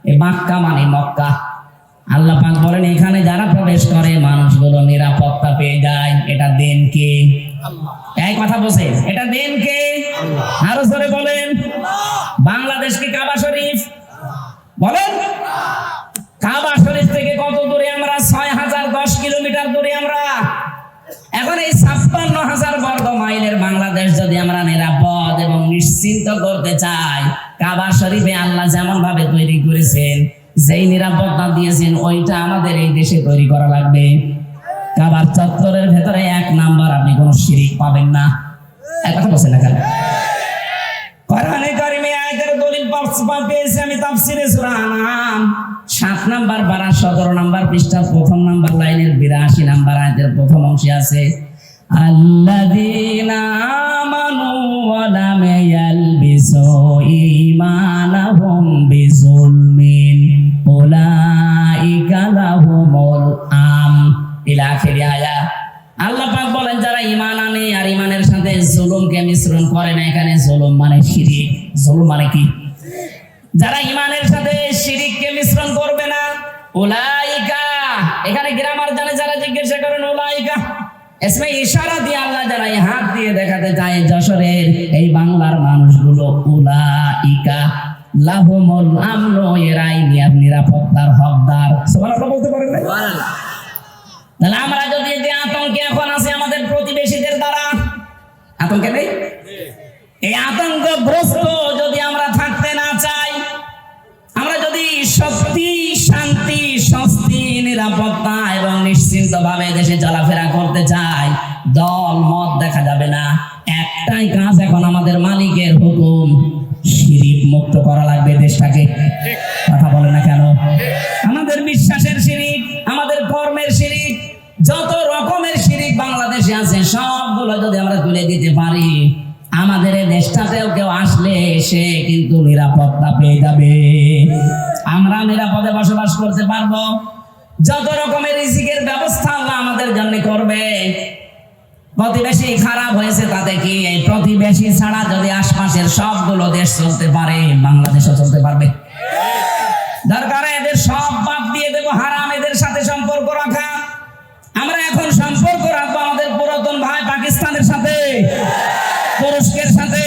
এই বাক্কা মানে মক্কা। আল্লাহ পাক বলেন এখানে যারা প্রবেশ করে মানুষগুলো নিরাপত্তা পেয়ে যায়। এটা দেন কে? আল্লাহ। এই কথা বলছেন, এটা দেন কে? আল্লাহ। আরো জোরে বলেন। বাংলাদেশ কি কাবা শরীফ? বলেন। কাবা শরীফ থেকে কত দূরে আমরা? 6010 কিলোমিটার দূরে আমরা। এখন এই 56,000 বর্গ মাইলের বাংলাদেশ যদি আমরা নিরাপদ এবং নিশ্চিন্ত করতে চাই, কাবা শরীফে আল্লাহ যেমন ভাবে তৈরি করেছেন, যেই নিরাপত্তা দিয়েছেন, ওইটা আমাদের এই দেশে তৈরি করা লাগবে। কাবার চত্বরের ভেতরে 1 নাম্বার আপনি কোনো শিরিক পাবেন না। কথা বলছেন না কেন? কোরআনে কারিমে আয়াতের দলিল পেয়েছি আমি তাফসীরে সূরা আনআম 7 নাম্বার পারা 17 নাম্বার পৃষ্ঠা 1ম নাম্বার লাইনের 82 নাম্বার আয়াতের প্রথম অংশে আছে, আল্লাযীনা আমানু ওয়া লাম ইয়ালবিসু ঈমানাহুম বিযুলমিন উলাইকা লাহুমুল আমন ইলা আখির আয়াত। আল্লাহ পাক বলেন যারা ঈমান আনে আর ঈমানের সাথে জুলুমকে মিশ্রণ করে না, এখানে জুলুম মানে শিরিক। জুলুম মানে কি? যারা ঈমানের সাথে শিরিককে মিশ্রণ করবে না, উলাইকা, এখানে গ্রামার জানে যারা জিজ্ঞাসা করেন উলাইকা ইসমে ইশারা দিয়ে আল্লাহ যারা এই হাত দিয়ে দেখাতে চায় যশোরের এই বাংলার মানুষগুলো উলাইকা লাহুমুল আমনু, এরাই নিরাপত্তার হকদার। সুবহানাল্লাহ বলতে পারেন না? তাহলে আমরা যদি যে আতঙ্কে এখন আছে আমাদের প্রতিবেশীদের দ্বারা, আতঙ্কে নেই, এই আতঙ্কগ্রস্ত যদি আমরা থাকতে না চাই, আমরা যদি সত্যি শান্তি, স্বস্তি, নিরাপত্তা এবং নিশ্চিন্ত ভাবে দেশে চলাফেরা করতে চাই, দল মত দেখা যাবে না। একটাই কাজ এখন আমাদের মালিকের হুকুম, শিরিক মুক্ত করা লাগবে দেশটাকে। কথা বলে না কেন? আমাদের বিশ্বাসের শিরিক, আমাদের কর্মের শিরিক, যত রকমের শিরিক বাংলাদেশে আছে সবগুলো যদি আমরা তুলে দিতে পারি, আমাদের এই দেশটাতেও কেউ আসলে সে কিন্তু নিরাপত্তা পেয়ে যাবে, আমরা নিরাপদে বসবাস করতে পারবো। যত রকমের রিজিকের ব্যবস্থা আল্লাহ আমাদের জন্য করবে। প্রতিবেশী খারাপ হয়েছে তাতে কি, এই প্রতিবেশী ছাড়া যদি আশপাশের সবগুলো দেশ চলতে পারে, বাংলাদেশও চলতে পারবে। দরকার এদের সব বাদ দিয়ে দেবো, হারাম এদের সাথে সম্পর্ক রাখা। আমরা এখন সম্পর্ক রাখবো আমাদের পুরাতন ভাই পাকিস্তানের সাথে, তুরস্কের সাথে,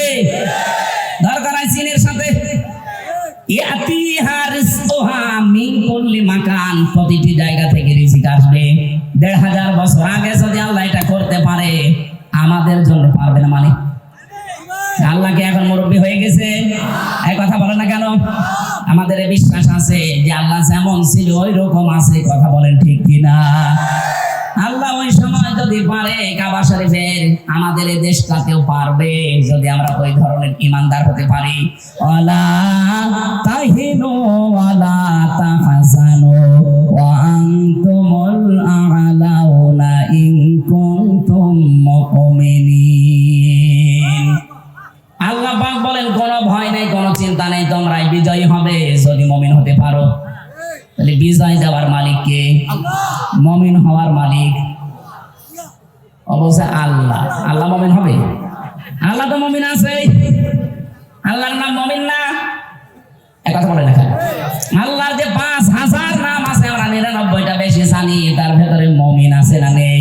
দরকার চীনের সাথে। প্রতিটি জায়গা থেকে রিজিক আসবে। ১৫০০ বছর আগে যদি আল্লাহ এটা করতে পারে, আমাদের জন্য পারবে না মানে? আল্লাহ কি এখন মুরব্বী হয়ে গেছে? এই কথা বলে না কেন? আমাদের বিশ্বাস আছে যে আল্লাহ যেমন ছিল ওই রকম আছে। কথা বলেন ঠিক কিনা? আল্লাহ ওই সময় যদি পারে কাবা শরীফের, আমাদের এই দেশটাতেও পারবে যদি আমরা ওই ধরনের ইমানদার হতে পারি। ওয়ালা তাহিনু ওয়ালা তাহজানু ওয়া আনতুমুল আ'লাউনা ইন কুনতুম মুমিনিন। আল্লাহ পাক বলেন কোনো ভয় নেই, কোনো চিন্তা নেই, তোমরাই বিজয়ী হবে যদি মুমিন হতে পারো। তাহলে বিজয় দেওয়ার মালিক কে? মুমিন হওয়ার মালিক অবশ্যই আল্লাহ। আল্লাহ মুমিন হবে? আল্লাহ তো মুমিন আছে, আল্লাহর নাম মুমিন না? এক কথা বলে দেখা, আল্লাহর যে ৫,০০০ নাম আছে আমরা ৯৯টা বেশি জানি, তার ভেতরে মুমিন আছে না নেই?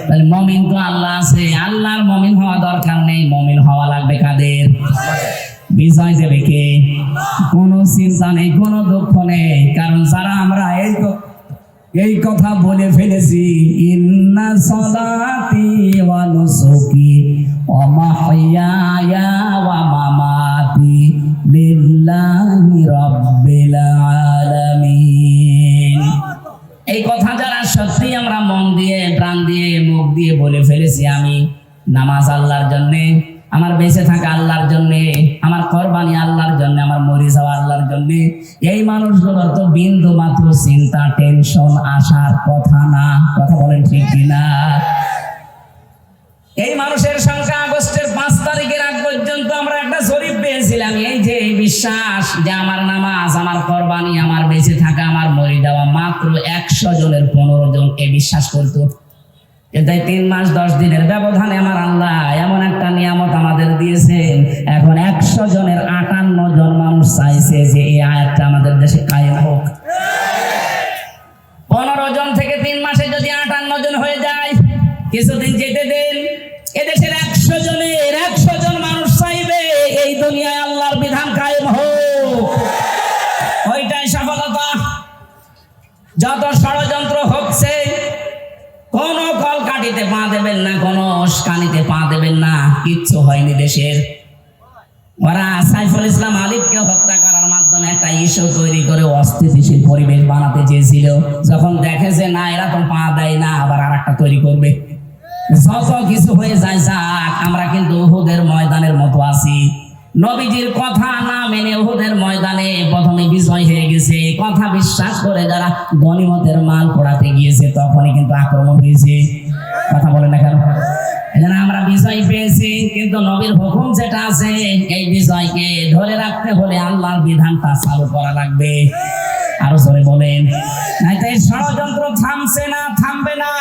তাহলে মুমিন তো আল্লাহ আছে, আল্লাহর মুমিন হওয়া দরকার নেই, মুমিন হওয়া লাগবে কাদের? বিজয় দেবে কে? কোনো চিন্তা নেই, কোনো দুঃখ নেই, কারণ যারা আমরা এই কথা বলে ফেলেছি, ইন্না সলাতি ওয়া নুসুকি ওয়া মাহইয়ায়া ওয়া মামাতি লিল্লাহি রাব্বিল আলামিন। এই কথা যারা সত্যি আমরা মন দিয়ে, প্রাণ দিয়ে, মুখ দিয়ে বলে ফেলেছি, আমি নামাজ আল্লাহর জন্যে, আমার বেঁচে থাকা আল্লাহর জন্যে, আমার কোরবানি আল্লাহর জন্য, আমার মরে যাওয়া আল্লাহর জন্য, এই মানুষগুলোর তো বিন্দু মাত্র চিন্তা, টেনশন আসার কথা না। কথা বলেন ঠিক কিনা? এই মানুষের সংখ্যা আগস্টের ৫ তারিখের আগ পর্যন্ত আমরা একটা জরিপ পেয়েছিলাম। এই যে বিশ্বাস যে আমার নামাজ, আমার কোরবানি, আমার বেঁচে থাকা, আমার মরে যাওয়া, মাত্র ১০০ জনের ১৫ জন এই বিশ্বাস করতো। তাই ৩ মাস ১০ দিনের ব্যবধানে আমার আল্লাহ এমন একটা নিয়ামত আমাদের দিয়েছেন, এখন ১০০ জনের ৫৮ জন মানুষ চাইছে যে এই আয়াতটা আমাদের দেশে কায়েম হোক। ১৫ জন থেকে ৩ মাসে যদি ৫৮ জন হয়ে যায়, কিছুদিন যেতে দেন, এদেশের ১০০ জনের ১০০ জন মানুষ চাইবে এই দুনিয়ায় আল্লাহর বিধান কায়েম হোক। ওইটাই সফলতা। যত ষড়যন্ত্র হচ্ছে, কোন কল কাটিতে পা দেবেন না, কোন উস্কানিতে পা দেবেন না, কিচ্ছু হয়নি দেশের। ওরা সাইফুল ইসলাম আলিফকে হত্যা করার মাধ্যমে একটা ইস্যু তৈরি করে অস্থিতিশীল পরিবেশ বানাতে চেয়েছিল। যখন দেখে যে না, এরা তো পা দেয় না, আবার আর একটা তৈরি করবে। যত কিছু হয়ে যায় যাক, আমরা কিন্তু উহুদের ময়দানের মতো আছি। নবীজির কথা না মেনে উহুদের ময়দানে প্রথমে বিজয় হয়ে গেছে, কথা বিশ্বাস করে যারা গনিমতের মাল পোড়াতে গিয়েছে তখনই কিন্তু আক্রমণ হয়েছে। কথা বলে না কেন? এজন্য আমরা বিজয় পেয়েছি, কিন্তু নবীর হুকুম যেটা আছে, এই বিজয়কে ধরে রাখতে হলে আল্লাহর বিধানটা চালু করা লাগবে। আরো জোরে বলেন, নাইতো এই ষড়যন্ত্র থামছে না, থামবে না।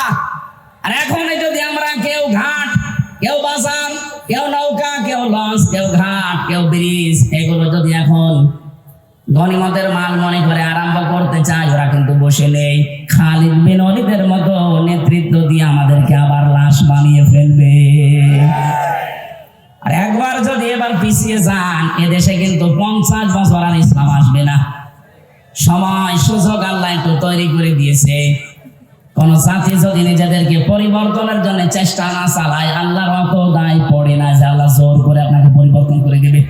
আর এখন যদি আমরা কেউ ঘাট, কেউ বাজার, কেউ নৌকা, কেউ লঞ্চ, কেউ ঘাট, কেউ ব্রিজ, এগুলো যদি এখন গনিমতের মাল মনে করে আরম্ভ করতে চায়, ওরা কিন্তু বসে নেই। খালিদ বিন ওয়ালিদের মতো নেতৃত্ব দিয়ে আমাদেরকে আবার লাশ বানিয়ে ফেলবে। আর একবার যদি এবার পিছিয়ে যান, এদেশে কিন্তু 50 বছর আর ইসলাম আসবে না। সময় সুযোগ আল্লাহ একটু তৈরি করে দিয়েছে। কোন জাতি যদি নিজেদেরকে পরিবর্তনের জন্য চেষ্টা না চালায়, আল্লাহর অত দায় পড়ে না যে আল্লাহ জোর করে আপনাকে পরিবর্তন করে দেবে।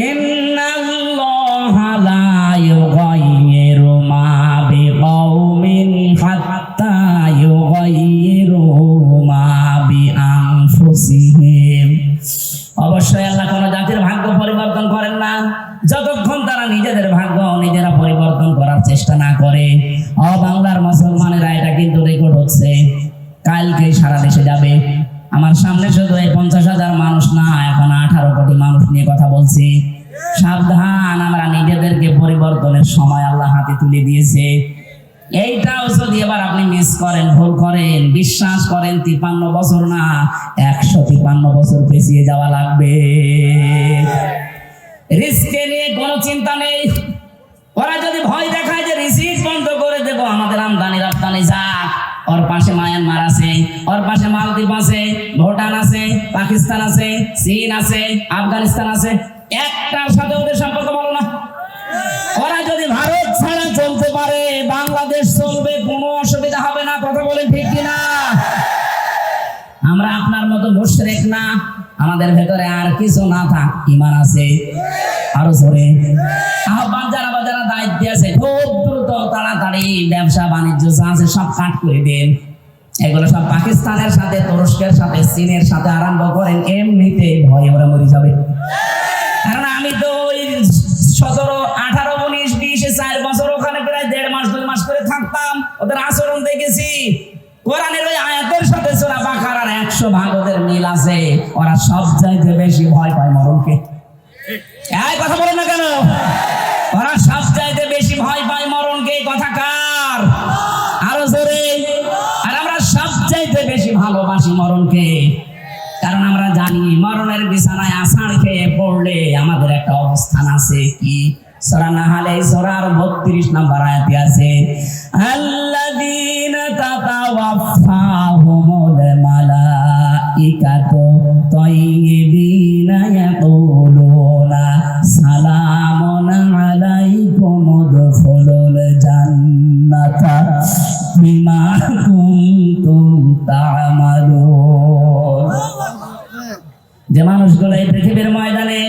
ইন্নাল্লাহা লা ইউগাইয়িরু মা বিকাউমিন হাত্তা ইউগাইয়িরু মা বিআনফুসিহিম। অবশ্যই আল্লাহ কোন জাতির ভাগ্য পরিবর্তন করেন না যতক্ষণ তারা নিজেদের ভাগ্য নিজেরা পরিবর্তন করার চেষ্টা না করে। বাংলার মুসলমানেরা, এটা কিন্তু রেকর্ড হচ্ছে, কালকে সারা দেশে যাবে। আমার সামনে শুধু এই 50,000 মানুষ না, এখন 18 কোটি মানুষ নিয়ে কথা বলছি। সাবধান, আমরা নিজেদেরকে পরিবর্তনের সময় আল্লাহ হাতে তুলে দিয়েছে। এইটাও যদি এবার আপনি মিস করেন, ভুল করেন, বিশ্বাস করেন 53 বছর না 153 বছর পেছিয়ে যাওয়া লাগবে। রিস্কে নিয়ে কোনো চিন্তা নেই। ওরা যদি ভয় দেখায় যে রিসিভ বন্ধ করে দেব, আমাদের আমদানি রপ্তানি যাক, ওর পাশে মায়ানমার আছে, ওর পাশে মালদ্বীপ আছে, ভুটান আছে, পাকিস্তান আছে, চীন আছে, আফগানিস্তান আছে, একটার সাথে ওদের সম্পর্ক ভালো না। ওরা যদি ভারত ছাড়া চলতে পারে, বাংলাদেশ চলবে, কোনো অসুবিধা হবে না। কথা বলেন ঠিক কিনা? আমরা আপনার মতো মুশরিক না, আমাদের ভেতরে আর কিছু না থাক, ঈমান আছে। আরো জোরে আহ্বান, যারা দায়িত্ব আছে, খুব দ্রুত তাড়াতাড়ি ব্যবসা বাণিজ্য যা আছে সব কাট করে দেন। এগুলো সব পাকিস্তানের সাথে, তুরস্কের সাথে, চীনের সাথে আরম্ভ করেন, এমনিতে ভয়ে ওরা মরে যাবে। কারণ আমি তো ওই 17, 18, 19, 20, 4 বছর ওখানে প্রায় 1.5 মাস 2 মাস করে থাকতাম, ওদের আচরণ দেখেছি। কোরআনের ওই আয়াতের সাথে সূরা বাকারার 100 ভাগ ওদের মিল আছে। ওরা সবচাইতে বেশি ভয় পায় মরণকে। এই কথা বলেন না কেন? ওরা সবচাইতে বেশি ভয় পায় মরণকে। কথা কার? আরো জোরে। আর আমরা সবচাইতে বেশি ভালোবাসি মরণকে, কারণ আমরা জানি মরণের বিছানায় আছাড় খেয়ে পড়লে আমাদের একটা অবস্থান আছে। কি? সূরা নাহলে সূরার 32 নম্বর আয়াতে আছে, আল্লাযীনা তাতাওয়াফাহুমুল মালাইকাতু তাইয়্যিবিনা ইয়াকুলুনা সালামুন আলাইকুম উদখুলুল জান্নাতা বিমা কুনতুম তা'মালুন। যে মানুষগুলো এই পৃথিবীর ময়দানে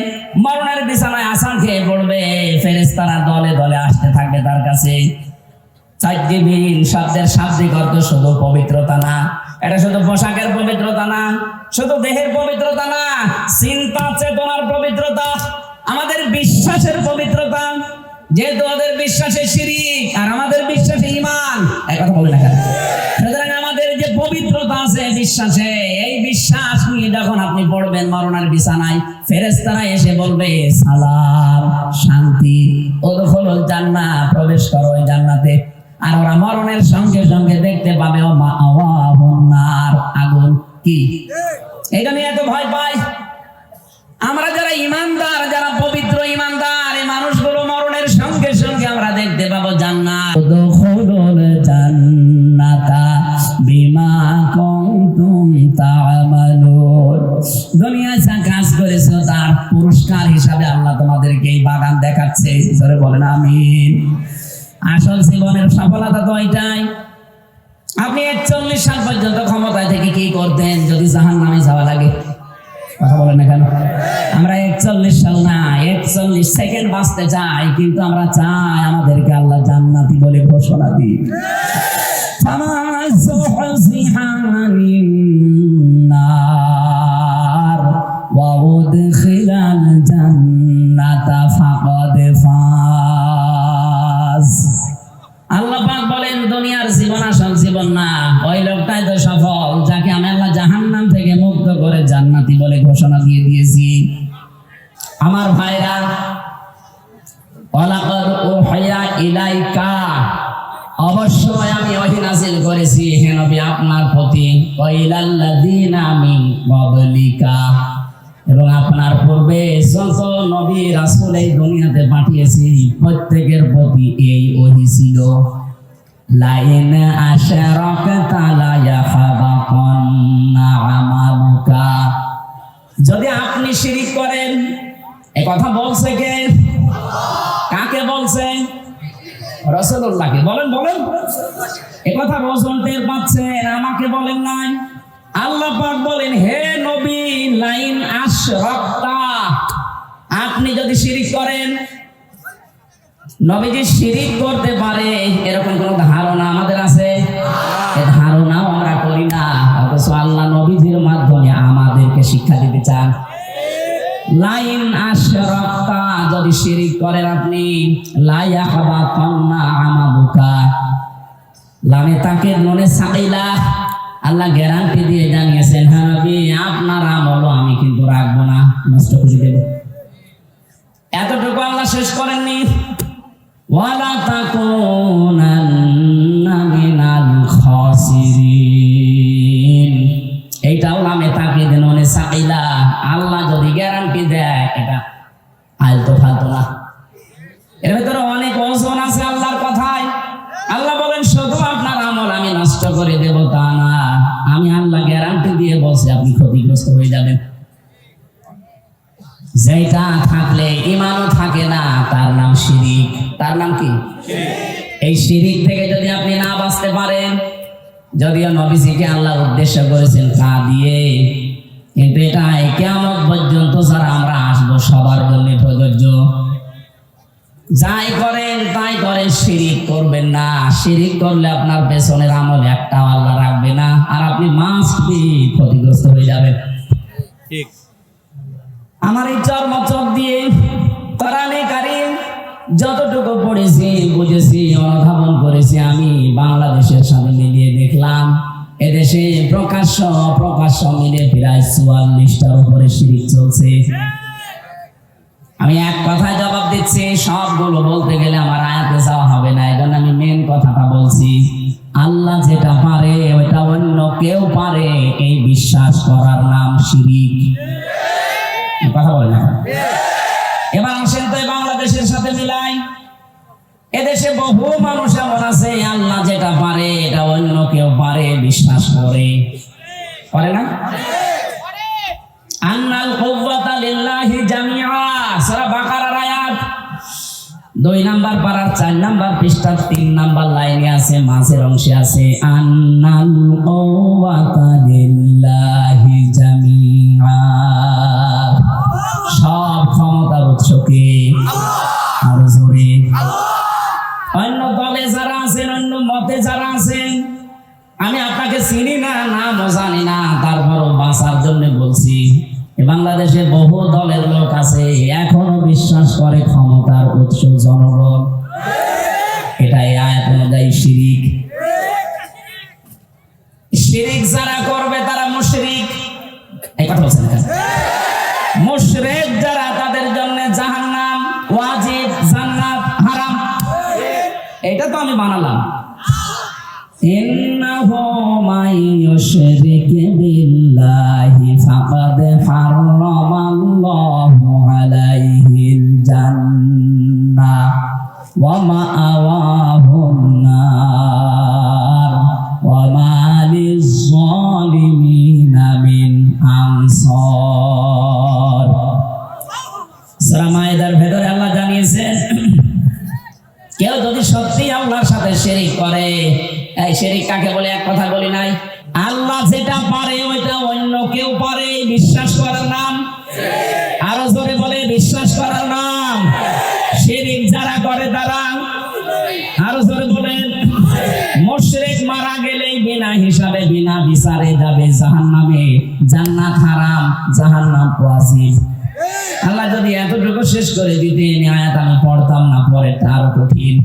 মরণের বিছানায় আছাড় খেয়ে পড়বে, ফেরেশতারা দলে দলে আসতে থাকবে তার কাছে। তাইয়্যিবিন শব্দের শাব্দিক অর্থ শুধু পবিত্রতা না, এটা শুধু পোশাকের পবিত্রতা না, শুধু দেহের পবিত্রতা না, চিন্তা চেতনার পবিত্রতা, আমাদের বিশ্বাসের পবিত্রতা। যেহেতু ওদের বিশ্বাসে শিরক আর আমাদের বিশ্বাসে ঈমান, এই কথা বলে না কেন? সুতরাং আমাদের যে পবিত্রতা আছে বিশ্বাসে, এই বিশ্বাস নিয়ে যখন আপনি পড়বেন মরণের বিছানায়, ফেরেশতারা এসে বলবে সালাম, শান্তি, উদখুলুল জান্নাহ, প্রবেশ করো এই জান্নাতে। আর ওরা মরণের সঙ্গে সঙ্গে দেখতে পাবে ও মাওয়াহুন নার, আগুন। কি এটা নিয়ে এত ভয় পাই? আমরা যারা ঈমানদার, যারা পবিত্র ঈমানদার, এই মানুষগুলো মরণের সঙ্গে সঙ্গে আমরা দেখতে পাবো জান্নাত। উদখুলুল জান্নাতা বিমা কুনতুম তা'মালুন। দুনিয়ায় যা কাজ করেছো তার পুরস্কার হিসাবে আল্লাহ তোমাদেরকে এই বাগান দেখাচ্ছে। জোরে বলেন আমিন। আসল জীবনের সফলতা তো এটাই। আপনি 41 সাল পর্যন্ত ক্ষমতায় থেকে কি করতেন যদি জাহান্নামে যাওয়া লাগে? কথা বলেন না কেন? আমরা 41 সাল না 41 সেকেন্ড বাঁচতে চাই, কিন্তু আমরা চাই আমাদেরকে আল্লাহ জান্নাতি বলে ঘোষণা দিই। আল্লাহ পাক বলেন দুনিয়ার জীবন আসল জীবন না, ওই লোকটাই তো সফল যাকে আমি আল্লাহ জাহান্নাম থেকে মুক্ত করে জান্নাতি বলে ঘোষণা দিয়ে দিয়েছি। আমার ভাইরা, ওয়ালাকাদ উহিয়া ইলাইকা, অবশ্যই আমি ওহী নাযিল করেছি হে নবী আপনার প্রতি, ওয়া ইলাল্লাযীনা মিন ক্বাবলিকা, এবং আপনার পূর্বে যত নবী রাসূল এই দুনিয়াতে পাঠিয়েছি প্রত্যেকের প্রতি এই ওহী ছিল। লাইন আশরাকতা লা ইয়াহবাতান্না আমালুকা, যদি আপনি শিরক করেন এই কথা বলছে কে? কাকে বলছে? রাসূলুল্লাহকে। বলেন বলেন, এই কথা ওজন টের পাচ্ছেন, আমাকে বলেন নাই। আল্লাহ পাক বলেন, হে নবী, লাইন আশরাকতা, আপনি যদি শিরিক করেন, নবীজি শিরিক করতে পারে এরকম কোন ধারণা আমাদের আছে? এই ধারণাও আমরা করি না, অথচ আল্লাহ নবীজির মাধ্যমে আমাদেরকে শিক্ষা দিতে চান। লাইন আশরাকতা, যদি শিরিক করেন আপনি, লা ইয়াহবাতান্না আমালুকা, লামে তাকে নুনে সাকিলা, আল্লাহ গ্যারান্টি দিয়ে জানিয়েছেন, হ্যাঁ নবী, আপনার আমলও আমি কিন্তু রাখবো না, নষ্ট করে দেব। এতটুকু আল্লাহ শেষ করেননি, ওয়ালা তাকুনান্না মিনাল খাসিরিন, এইটাও নামে তাকে দেন নুনে সাকিলা, আল্লাহ যদি গ্যারান্টি দেয় এটা আলতো ফালতো না। এর ভিতরে অনেক ওজন আছে আল্লাহর কথায়। আল্লাহ বলেন, শুধু আপনার আমল আমি নষ্ট করে দেব তা না, আমি আল্লাহ গ্যারান্টি দিয়ে বলছি আপনি ক্ষতিগ্রস্ত হয়ে যাবেন। যেটা থাকলে ঈমানও থাকে না, তার নাম শিরিক। তার নাম কি? এই শিরিক থেকে যদি আপনি না বাঁচতে পারেন, যদিও নবীজিকে আল্লাহ উদ্দেশ্য করেছেন কা দিয়ে, কিন্তু এটা কিয়ামত পর্যন্ত যারা আমরা আসবো সবার জন্য প্রযোজ্য। যাই করেন তাই করেন, শিরিক করবেন না। শিরিক করলে আপনার পেছনের আমল একটাও আল্লাহ রাখবে না, আর আপনি মাস্ট বি ক্ষতিগ্রস্ত হয়ে যাবেন। ঠিক। আমার এই চর্মচক দিয়ে কোরআনে কারীম যতটুকু পড়েছি, বুঝেছি, অনুধাবন করেছি, আমি বাংলাদেশের সাথে মিলিয়ে দেখলাম এদেশে প্রকাশ্য মিলে প্রায় ৪৪টার উপরে শিরিক চলছে। আমি এক কথায় জবাব দিচ্ছি, সবগুলো বলতে গেলে আমার আয়াতে যাওয়া হবে না, এই জন্য আমি মেন কথাটা বলছি। আল্লাহ যেটা পারে ওইটা অন্য কেউ পারে, এই বিশ্বাস করার নাম শিরিক। কথা বলে না। এবার আসেন তো বাংলাদেশের সাথে মিলাই। এদেশে বহু মানুষ এমন আছে, আল্লাহ যেটা পারে এটা অন্য কেউ পারে বিশ্বাস করে না? আন্নাল কুওয়াতা লিল্লাহি জামিআ, সূরা বাকারার আয়াত 2 নাম্বার পারার 4 নাম্বার পৃষ্ঠা 3 নাম্বার লাইনে আছে, মাঝের অংশে আছে আন্নাল কুওয়াতা লিল্লাহি জামিআ, সব ক্ষমতার উৎস কে? আরো জোরে। অন্য দলে যারা আছেন, অন্য মতে যারা আছেন, আমি আপনাকে চিনি না, নামও জানি না, তারপরও বাঁচার জন্য বলছি, বাংলাদেশে বহু দলের লোক আছে এখনো বিশ্বাস করে ক্ষমতার উৎস জনগণ। এটাই আয়াত অনুযায়ী শিরিক। শিরিক যারা করবে তারা মুশরিক। এই কথা বলছেন না? মুশরিক যারা, তাদের জন্য জাহান্নাম ওয়াজিব, জান্নাত হারাম। এটা তো আমি বানালাম। ইন্নাহু মান ইউশরিক বিল্লাহি ফাকাদ হারামাল্লাহু আলাইহিল জান্নাহ ওয়া মাআওয়াহুন নার ওয়া মা লিয-যালিমিনা মিন আনসার। সূরা মাইদার ভেতরে আল্লাহ জানিয়েছেন, কেউ যদি সত্যি আল্লাহর সাথে শিরিক করে, এই শিরিক কাকে বলে এক কথা বলি নাই, আল্লাহ যেটা পারে ওইটা অন্য কেউ পারে, বিশ্বাস করার নাম। আরো জোরে বলে, বিশ্বাস করার নাম শিরিক। যারা করে তারা, আরো জোরে বলেন, মুশরিক মারা গেলেই বিনা হিসাবে বিনা বিচারে যাবে জাহান্নামে। জান্নাত হারাম, জাহান্নাম ওয়াজিব। আল্লাহ যদি এতটুকু শেষ করে দিতেন, আয়াত আমি পড়তাম না, পরেরটা আরো কঠিন।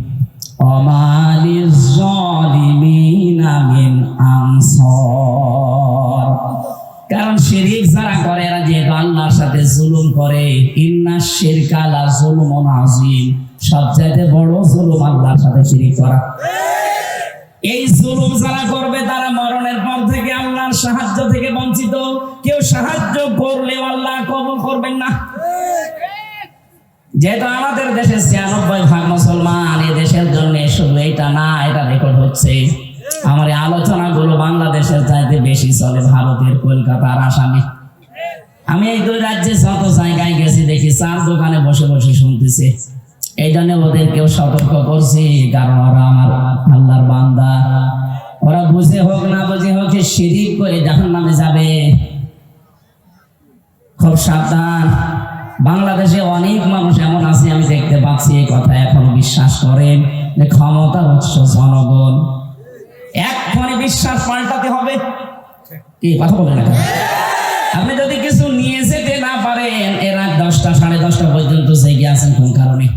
কারণ শিরিক যারা করে এরা যেহেতু আল্লাহর সাথে জুলুম করে, ইন্নাশ শিরকা লা যুলমুন আযীম, সবচাইতে বড় জুলুম আল্লাহর সাথে শিরিক করা। এই জুলুম যারা করবে তারা মরণের পর থেকে আল্লাহর সাহায্য থেকে বঞ্চিত। কেউ সাহায্য করলেও আল্লাহ কবুল করবেন না। যেহেতু আমাদের দেশে 96% মুসলমান, এই দেশের জন্য শুধু এটা না, এটা রেকর্ড হচ্ছে। আমার এই আলোচনাগুলো বাংলাদেশের চাইতে বেশি চলে ভারতের কলকাতার, আসামে। আমি এই দুই রাজ্যে যত জায়গায় গেছি দেখি চার দোকানে বসে বসে শুনতেছে। এই জন্য ওদেরকেও সতর্ক করছি, কারণ ওরা আমার আল্লাহর বান্দা। ওরা বুঝে হোক না বুঝে হোক শিরিক করে জাহান্নামে যাবে। খুব সাবধান। বাংলাদেশে অনেক মানুষ এমন আছে, আমি দেখতে পাচ্ছি এই কথা এখনো বিশ্বাস করেন যে ক্ষমতার উৎস জনগণ। এক্ষণে বিশ্বাস পাল্টাতে হবে। কি কথা বলেন না? আপনি যদি কিছু নিয়ে যেতে না পারেন, এরা 10টা 10:30 পর্যন্ত জেগে আছেন কোন কারণে?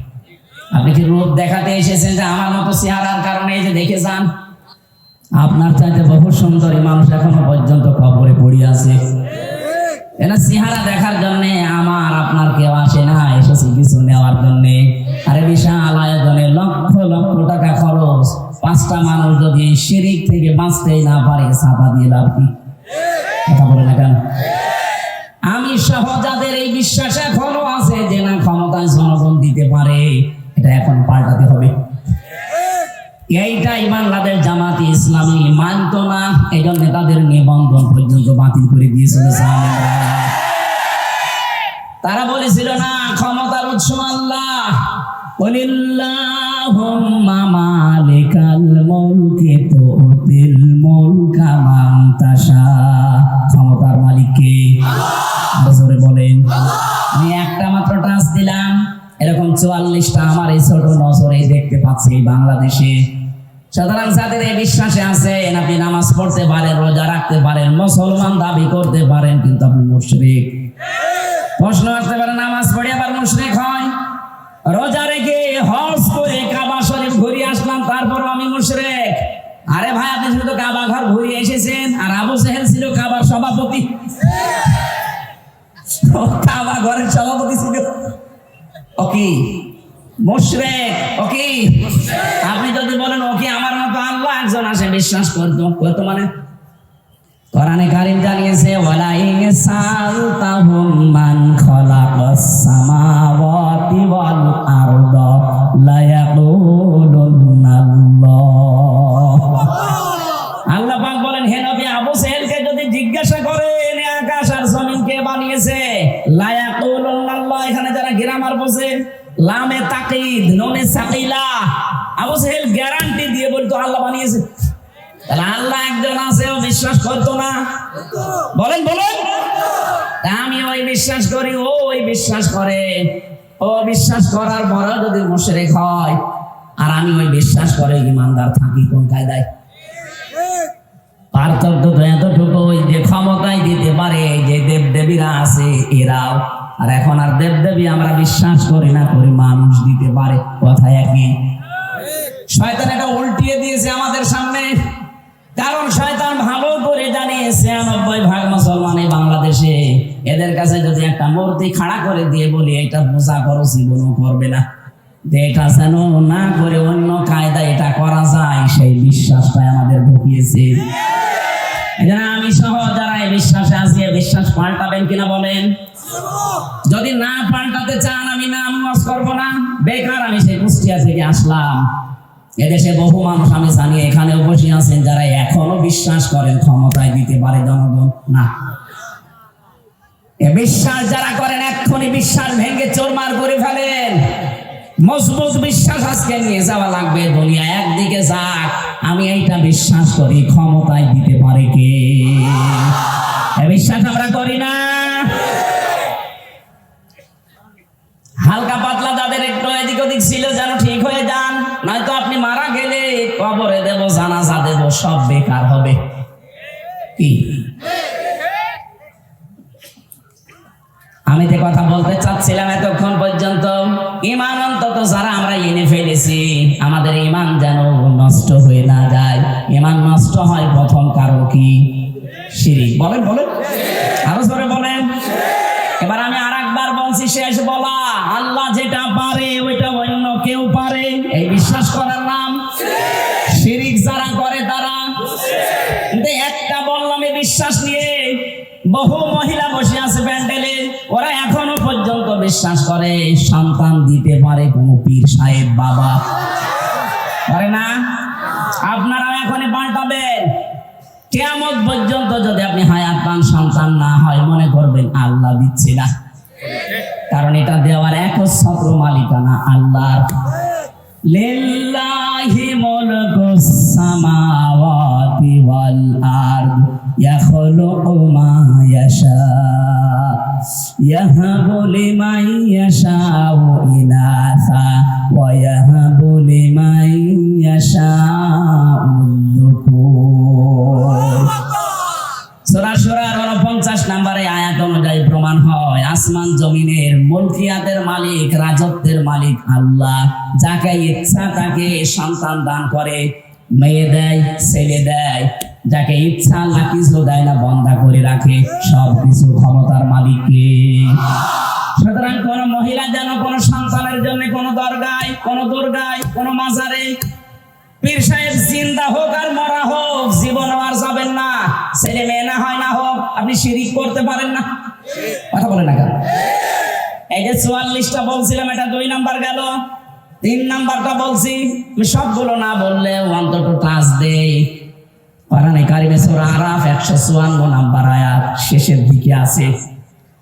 আপনি কি রূপ দেখাতে এসেছেন যে আমার মতো চেহারার কারণে? এই যে দেখে যান, আপনার চাইতে বহু সুন্দরী মানুষ এখনো পর্যন্ত কবরে পড়ে আছে। এরা চেহারা দেখার জন্য আমার আপনার কেউ আসে না, এসেছে কিছু নেওয়ার জন্য। আরে বিশাল আয়োজনে লক্ষ লক্ষ টাকা খরচ, 5টা মানুষ যদি শিরিক থেকে বাঁচতেই না পারে, ছাপা দিয়ে লাভ কি? কথা বলে না কেন? আমি সহ যাদের এই বিশ্বাস এখনো আছে যে না ক্ষমতায় জনগণ দিতে পারে, এটা এখন পাল্টাতে হবে। এইটাই বাংলাদেশ জামাতি ইসলামী মানত না, এই জন্য তাদের নিবন্ধন পর্যন্ত বাতিল করে দিয়েছিল। তারা বলেছিল না ক্ষমতার উৎস আল্লাহ, কুলিল্লাহুম্মা মালিকাল মুলকি তুতিল মুলকা মান তাশা। ক্ষমতার মালিক কে? জোরে বলেন। আমি একটা মাত্র টাচ দিলাম, এরকম 44টা আমার এই ছোট নজরে দেখতে পাচ্ছি এই বাংলাদেশে। সুতরাং যাদের এই বিশ্বাসে আছেন, আপনি নামাজ পড়তে পারেন, রোজা রাখতে পারেন, মুসলমান দাবি করতে পারেন, কিন্তু আপনি মুশরিক। প্রশ্ন আসতে পারে, নামাজ পড়ে আবার মুশরিক হয়? রোজা রেখে হজ করে কাবা শরীফ ঘুরে আসলাম, তারপরও আমি মুশরিক? আরে ভাই, আপনি শুধু কাবা ঘর ঘুরে এসেছেন, আর আবু জেহেল ছিল কাবার সভাপতি। কাবা ঘরের সভাপতি ছিল। ওকে মুশরিক, ওকে। আপনি যদি বলেন ওকে আমার মতো আল্লাহ একজন আসে বিশ্বাস করতো মানে কোরআনে কারীম জানিয়েছে, ওয়ালা ইনসালতাহুম মান খালাকাস সামাওয়াতি ওয়াল আরদা লা ইয়াকুলুনাল্লাহ। আল্লাহ পাক বলেন, হে নবী, আবু জেহেলকে যদি জিজ্ঞাসা করেন আকাশ আর জমিন কে বানিয়েছে, লা ইয়াকুলুনাল্লাহ, এখানে যারা গ্রামার বোঝে, লামে তাকিদ নুনে সাকিলা, আবু জেহেল গ্যারান্টি দিয়ে বলতো আল্লাহ বানিয়েছে। তাহলে আল্লাহ একজন আছে, ও বিশ্বাস করতো না? বলেন বলেন। আমি ওই বিশ্বাস করি, ও ওই বিশ্বাস করে। ও বিশ্বাস করার পরেও যদি মুশরিক হয়, আর আমি ওই বিশ্বাস করে ইমানদার থাকি, কোন কায়দায়? পার্থক্য তো এতটুকু, ওই যে ক্ষমতায় দিতে পারে যে দেবদেবীরা আছে এরাও, আর এখন আর দেবদেবী আমরা বিশ্বাস করি না, করি মানুষ দিতে পারে। কথা একই। শয়তান এটা উল্টিয়ে দিয়েছে আমাদের সামনে, কারণ শয়তান ভালো করে জানে 96% মুসলমান এই বাংলাদেশে। এদের কাছে যদি একটা মূর্তি খাড়া করে দিয়ে বলি এটা পূজা করো, জীবনও করবে না। এটা যেন না করে অন্য কায়দা এটা করা যায়, সেই বিশ্বাসটাই আমাদের ঢুকিয়েছে। আমি সহ যারা এই বিশ্বাসে আছি, বিশ্বাস পাল্টাবেন কিনা বলেন? যদি না পাল্টাতে চান, আমি নামাজ করবো না, বেকার। আমি সেই কুষ্টিয়া থেকে আসলাম। এদেশে বহু মানুষ আমি জানি এখানে বসে আছেন যারা এখনো বিশ্বাস করেন ক্ষমতায় দিতে পারে জনগণ। না, এ বিশ্বাস যারা করেন এক্ষুনি বিশ্বাস ভেঙে চোরমার করে ফেলেন। মজবুত বিশ্বাস আজকে নিয়ে যাওয়া লাগবে। দুনিয়া একদিকে যাক, আমি এইটা বিশ্বাস করি ক্ষমতায় দিতে পারে কে। এ বিশ্বাস আমরা করি না। হালকা পাতলা যাদের একটু এদিক ওদিক ছিল যেন ঠিক হয়ে যান, নয়তো আপনি মারা গেলে কবরে দেব, জানাজা দেব, সব বেকার হবে। কি আমি যে কথা বলতে চাচ্ছিলাম এতক্ষণ পর্যন্ত, ঈমান অন্তত যারা আমরা এনে ফেলেছি, আমাদের ঈমান যেন নষ্ট হয়ে না যায়। ঈমান নষ্ট হয় প্রথম কারণ কি? শিরক। বলেন বলেন, আরো জোরে বলেন। এবার আমি আরেকবার বলছি, শেষ বলা, আল্লাহ যেটা পারে ওইটা অন্য কেউ পারে, এই বিশ্বাস করার নাম শিরক। যারা করে তারা, একটা বললাম এই বিশ্বাস নিয়ে বহু মহিলা বসে আছে প্যান্ডেলে, ওরা এখনো পর্যন্ত বিশ্বাস করে সন্তান দিতে পারে কোনো পীর সাহেব বাবা। করে না? আপনারাও এখনই পাল্টাবেন। কিয়ামত পর্যন্ত যদি আপনি হায়াত পান, সন্তান না হয়, মনে করবেন আল্লাহ দিচ্ছে না, কারণ এটা দেওয়ার একচ্ছত্র মালিকানা আল্লাহর। লিল্লাহি মুলকুস সামাওয়াতি ওয়াল আরদ ইয়াখলুকু মা ইয়াশা ইয়াহাবু লিমান ইয়াশাউ ইনাসা ওয়া ইয়াহাবু লিমান ইয়াশাউ যুকুর। সূরা সূরার 49 নম্বরে আয়াত অনুযায়ী প্রমাণ হয় আসমান জমিনের মুলকিয়াতের মালিক, রাজত্বের মালিক আল্লাহ। যাকে ইচ্ছা তাকে সন্তান দান করে, মেয়ে দেয়, ছেলে দেয়। যাকে ইচ্ছা আল্লাহ কিছু দেয় না, বন্ধা করে রাখে। সব কিছু ক্ষমতার মালিককে। সুতরাং কোন মহিলা যেন কোন সন্তানের জন্য কোন দরগায়, কোন দুর্গায়, কোন মাজারে, পীর সাহেব জিন্দা হোক আর মরা হোক, জীবন আর যাবেন না। ছেলে মেয়ে না হয় না হোক, আপনি শিরিক করতে পারেন না। কথা বলেন না কেন? এই যে 44টা বলছিলাম, এটা 2 নাম্বার গেল। 3 নাম্বারটা বলছি, আমি সবগুলো না বললে অন্তত টাচ দেই। কোরআনে কারিমে সূরা আরাফ 154 নাম্বার আয়াত শেষের দিকে আছে।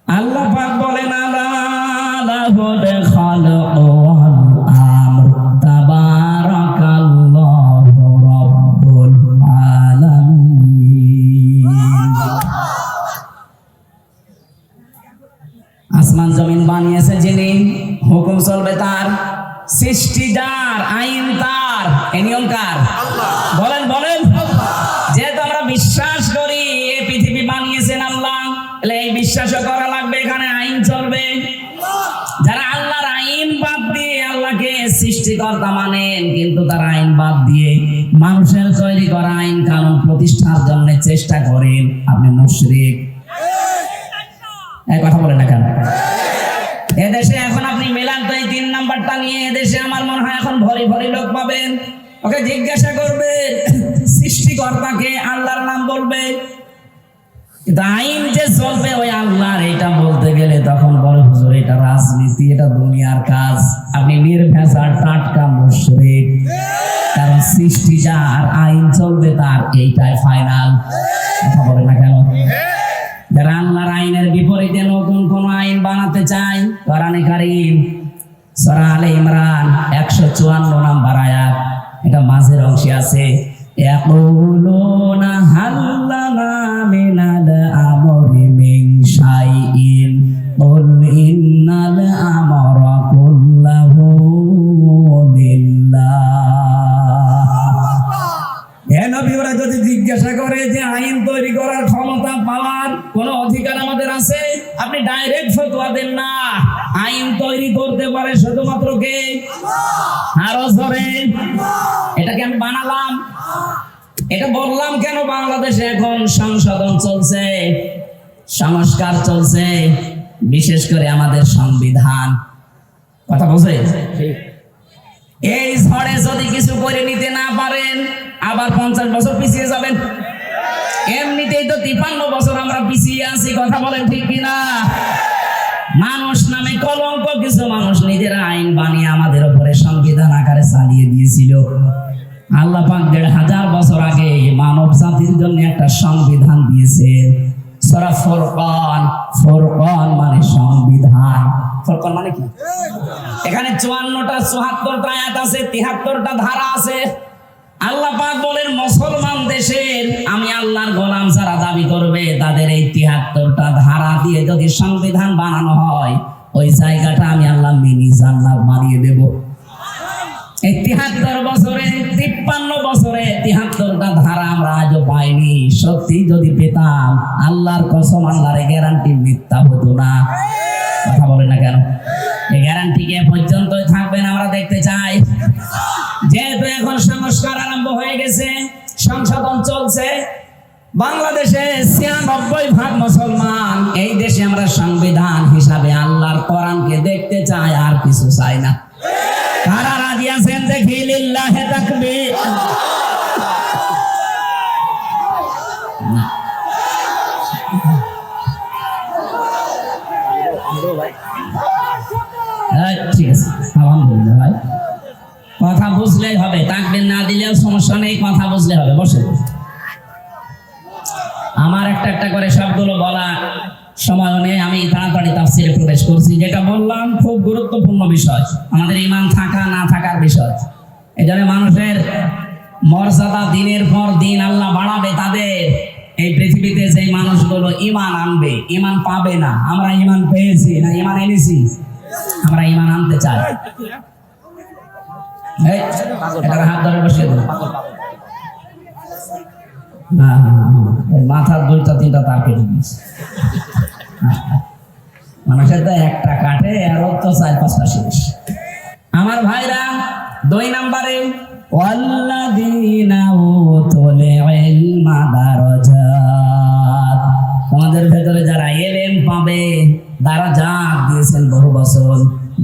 আল্লাহ পাক বলেন, আলা লাহুল খালকু ওয়াল আমর তাবারাকাল্লাহু রাব্বুল আলামিন। আসমান জমিন বানিয়েছে যিনি, হুকুম চলবে তার, সৃষ্টি যার, আইন তার, এই নিয়ম কার? বলেন বলেন। যেহেতু আমরা বিশ্বাস করি এই পৃথিবী বানিয়েছেন আল্লাহ, তাহলে এই বিশ্বাসও করা লাগবে এখানে আইন চলবে। যারা আল্লাহর আইন বাদ দিয়ে আল্লাহকে সৃষ্টিকর্তা মানেন, কিন্তু তার আইন বাদ দিয়ে মানুষের তৈরি করা আইন কানুন প্রতিষ্ঠার জন্য চেষ্টা করেন, আপনি মুশরিক। এই কথা বলেন না কেন? এদেশে এখন আপনি মেলান তো এই 3 নাম্বারটা নিয়ে, এদেশে আমার মনে হয় এখন ভরি ভরি লোক পাবেন। ওকে জিজ্ঞাসা করবে সৃষ্টিকর্তাকে, আল্লাহর নাম বলবে, কিন্তু আইন যে চলবে ওই আল্লাহর, এটা বলতে গেলে তখন বলে হুজুর এটা রাজনীতি, এটা দুনিয়ার কাজ। আপনি নির্ভেজাল টাটকা মুশরিক। কারণ সৃষ্টি যার, আইন চলবে তার, এইটাই ফাইনাল। কথা বলে না কেন? যারা আল্লাহর আইনের বিপরীতে নতুন কোন আইন বানাতে চায়, কোরআনে কারীম সূরা আলে ইমরান 154 নাম্বার আয়াত, এটা মাঝের অংশে আছে। ইয়াকুলুনা হাল্লানা মিনাল আমরি মিন শাইইন কুল ইন্নাল আমরা কুল্লাহু লিল্লাহ। এ নবী, ওরা যদি জিজ্ঞাসা করে যে আইন তৈরি করার ক্ষমতা পাওয়ার কোন অধিকার আমাদের আছে, আপনি ডাইরেক্ট ফতোয়া দেন না। আইন তৈরি করতে পারে শুধুমাত্র কে? আরো জোরে। এটাকে আমি বানালাম, এটা বললাম কেন? বাংলাদেশে এখন সংশোধন চলছে, সংস্কার চলছে, বিশেষ করে আমাদের সংবিধান। কথা বুঝে? এই ঝড়ে যদি কিছু করে নিতে না পারেন, আবার 50 বছর পিছিয়ে যাবেন। এমনিতেই তো 53 বছর আমরা পিছিয়ে আছি। কথা বলেন ঠিক কিনা? মানুষ নামে কলঙ্ক কিছু মানুষ নিজেরা আইন বানিয়ে আমাদের উপরে সংবিধান আকারে চালিয়ে দিয়েছিল। আল্লাহ পাক 1500 বছর আগে মানব জাতির জন্য একটা সংবিধান দিয়েছেন। সূরা ফুরকান, ফুরকান মানে সংবিধান। ফুরকান মানে কি? এখানে 54টা 74টা আয়াত আছে, 73টা ধারা আছে। আল্লাহ পাক বলেন মুসলমান দেশের আমি আল্লাহর গোলাম যারা দাবি করবে তাদের এই 73টা ধারা দিয়ে যদি সংবিধান বানানো হয়, ওই জায়গাটা আমি আল্লাহ মিনি জান্নাত বানিয়ে দেব। এই 73 বছরে 53 বছরে 73টা ধারা আমরা আজও পাইনি। সত্যি যদি পেতাম, আল্লাহর কসম, আল্লাহর গ্যারান্টি মিথ্যা হতো না। কথা বলে না কেন? এই গ্যারান্টি কে পর্যন্তই থাকবেন আমরা দেখতে চাই। যেহেতু এখন সংস্কার আরম্ভ হয়ে গেছে, সংশোধন চলছে, বাংলাদেশে 96% মুসলমান। এই দেশে আমরা সংবিধান হিসাবে আল্লাহর কোরআনকে দেখতে চাই, আর কিছু চাই না। কারা রাজি আছেন দেখি? লিল্লাহি তাকবীর। ঠিক আছে, আলহামদুলিল্লাহ ভাই। কথা বুঝলেই হবে, তাকবীর না দিলেও সমস্যা নেই, কথা বুঝলে হবে। বসে আমার একটা একটা করে সবগুলো বলা সময় নেই, আমি তাড়াতাড়ি তাফসিরে প্রবেশ করছি। যেটা বললাম খুব গুরুত্বপূর্ণ বিষয়, আমাদের ঈমান থাকা না থাকার বিষয়। এই জন্য মানুষের মর্যাদা দিনের পর দিন আল্লাহ বাড়াবে তাদের। এই পৃথিবীতে যে মানুষগুলো ঈমান আনবে, ঈমান পাবে না। আমরা ঈমান পেয়েছি না ঈমান এনেছি? আমরা ঈমান আনতে চাই। এই, এটার হাত ধরে বসিয়ে দেন। মাথার 2-3টা তার কেটে দিয়েছে। মানুষের তো একটা কাটে আর তো 4-5টা শেষ। আমার ভাইরা, 2 নম্বরে ওয়াল্লাযীনা উতুল ইলমা দারাজাত, তোমাদের ভেতরে যারা ইলম পাবে দারাজাত দিয়েছেন বহু বছর।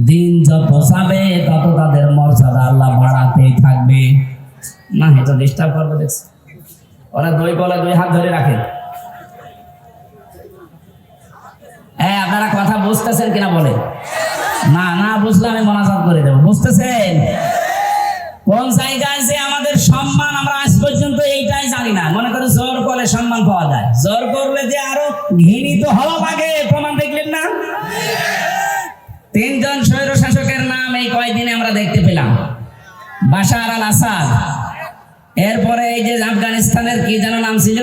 দিন যত যাবে তত তাদের মর্যাদা আল্লাহ বাড়াতেই থাকবে। না, এটা ডিস্টার্ব করবে দেখছি। ওরা 2 বলে 2 হাত ধরে রাখেন। হ্যাঁ, আপনারা কথা বুঝতেছেন কিনা বলে? না, না বুঝলে আমি মোনাজাত করে দেবো। বুঝতেছেন? কোন জায়গায় যে আমাদের সম্মান আমরা আজ পর্যন্ত এইটাই জানি না। মনে করে জোর করলে সম্মান পাওয়া যায়, জোর করলে যে আরো ঘৃণিত হওয়া লাগে। প্রমাণ দেখলেন না? 3 জন স্বৈর শাসকের নাম এই কয়দিনে আমরা দেখতে পেলাম। বাশার আল আসাদ, এরপরে এই যে আফগানিস্তানের কি যেন নাম ছিল,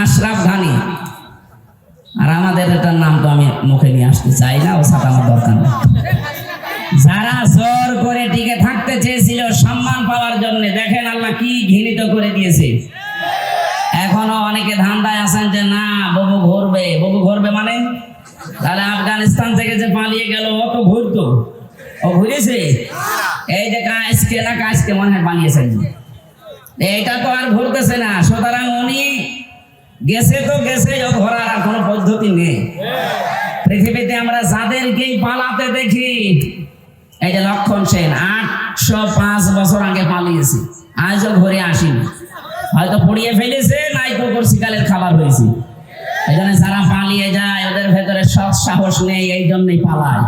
আশরাফ ঘানি। আর আমাদের এটার নাম তো আমি মুখে নিয়ে আসতে চাই না, ও ছাপানোর দরকার নেই। যারা জোর করে টিকে থাকতে চেয়েছিল সম্মান পাওয়ার জন্য, দেখেন আল্লাহ কি ঘৃণিত করে দিয়েছে। এখনো অনেকে ধান্দায় আছেন যে না ববু ঘুরবে। ববু ঘুরবে মানে? তাহলে আফগানিস্তান থেকে যে পালিয়ে গেল ও তো ঘুরতো, ও ঘুরেছে। এই যে কাজকে মনে হয় বানিয়েছেন, এইটা তো আর ঘুরতেছে না। সুতরাং উনি গেছে তো গেছে, ও ঘোরার আর কোনো পদ্ধতি নেই। পৃথিবীতে আমরা যাদেরকেই পালাতে দেখি, এই যে লক্ষণ সেন 805 বছর আগে পালিয়েছে, আজও ঘুরে আসেনি। হয়তো পড়িয়ে ফেলেছে, নাই তো কর্সিকালের খাবার হয়েছে। এই জন্য যারা পালিয়ে যায় ওদের ভেতরে সৎ সাহস নেই, এই জন্যই পালায়।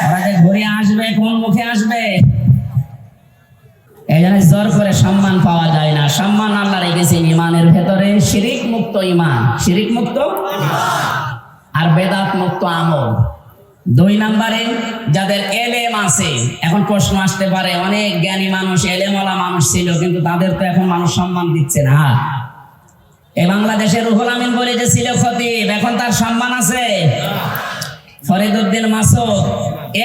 ওরা যে ঘুরে আসবে কোন মুখে আসবে? এই জন্য জোর করে সম্মান পাওয়া যায় না। সম্মান আল্লাহ রেখেছেন ঈমানের ভেতরে। শিরিক মুক্ত ঈমান, শিরিক মুক্ত আর বেদাত মুক্ত আমল। 2 নম্বরে যাদের এলেম আছে। এখন প্রশ্ন আসতে পারে, অনেক জ্ঞানী মানুষ, এলেমওয়ালা মানুষ ছিল, কিন্তু তাদের তো এখন মানুষ সম্মান দিচ্ছে না। এই বাংলাদেশের রুহুল আমিন বলে যে ছিল খতিব, এখন তার সম্মান আছে? ফরিদউদ্দিন মাসুদ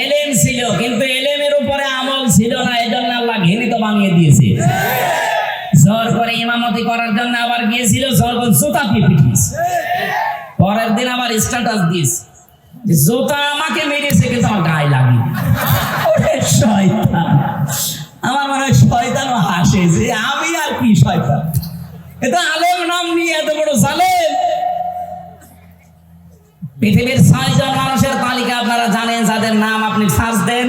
এলেম ছিল, কিন্তু এলেমের উপরে আমল ছিল না, এই জন্য আল্লাহ ঘৃণিত বানিয়ে দিয়েছে। জোর করে ইমামতি করার জন্য আবার গিয়েছিল, জোর করে জুতা পিটিয়েছে। পরের দিন আবার স্ট্যাটাস দিয়েছে, জুতা আমাকে মেরেছে কিন্তু আমার গায়ে লাগেনি। ওরে শয়তান! আমার মনে হয় শয়তানও হাসে যে আমি আর কি শয়তান, এটা আলেম নাম নিয়ে এত বড় জালেম। পৃথিবীর 6 জন মানুষের তালিকা আপনারা জানেন, যাদের নাম আপনি সার্চ দেন,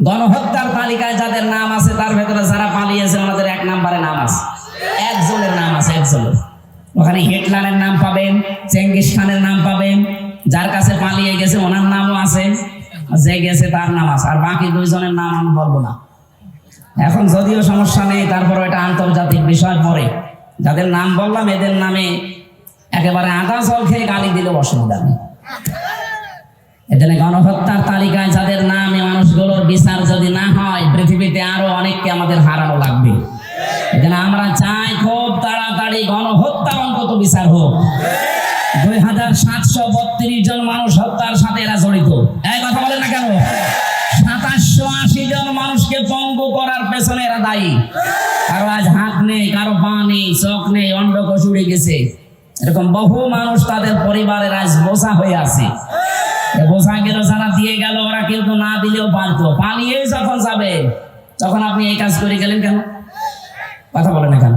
গণহত্যার তালিকায় যাদের নাম আছে তার ভেতরে যারা পালিয়েছে ওনাদের 1 নম্বরে নাম আছে। একজনের নাম আছে, একজনের। ওখানে হিটলারের নাম পাবেন, চেঙ্গিস খানের নাম পাবেন, যার কাছে পালিয়ে গেছে ওনার নামও আছে, যে গেছে তার নাম আছে, আর বাকি 2 জনের নাম আমি বলবো না। এখন যদিও সমস্যা নেই, তারপর এটা আন্তর্জাতিক বিষয় পরে। যাদের নাম বললাম এদের নামে একেবারে আদা জল খেয়ে গালি দিলেও অসুবিধা নেই। এজন্য গণহত্যার তালিকায় যাদের নাম, এই মানুষগুলোর বিচার যদি না হয়, পৃথিবীতে আরো অনেককে আমাদের হারানো লাগবে। এজন্য আমরা চাই খুব তাড়াতাড়ি গণহত্যার অন্তত বিচার হোক। 2732 জন মানুষ হত্যার সাথে এরা জড়িত। এই কথা বলেন না কেন? 2780 জন মানুষকে পঙ্গু করার পেছনে এরা দায়ী। কারো আজ হাত নেই, কারো পা নেই, চোখ নেই, অন্ডকোষ উড়ে গেছে। এরকম বহু মানুষ তাদের পরিবারের আজ বোঝা হয়ে আছে। বোঝা গেল যারা দিয়ে গেল, ওরা কিন্তু না দিলেও পারতো। পালিয়ে যখন যাবে, তখন আপনি এই কাজ করে গেলেন কেন? কথা বলেন না কেন?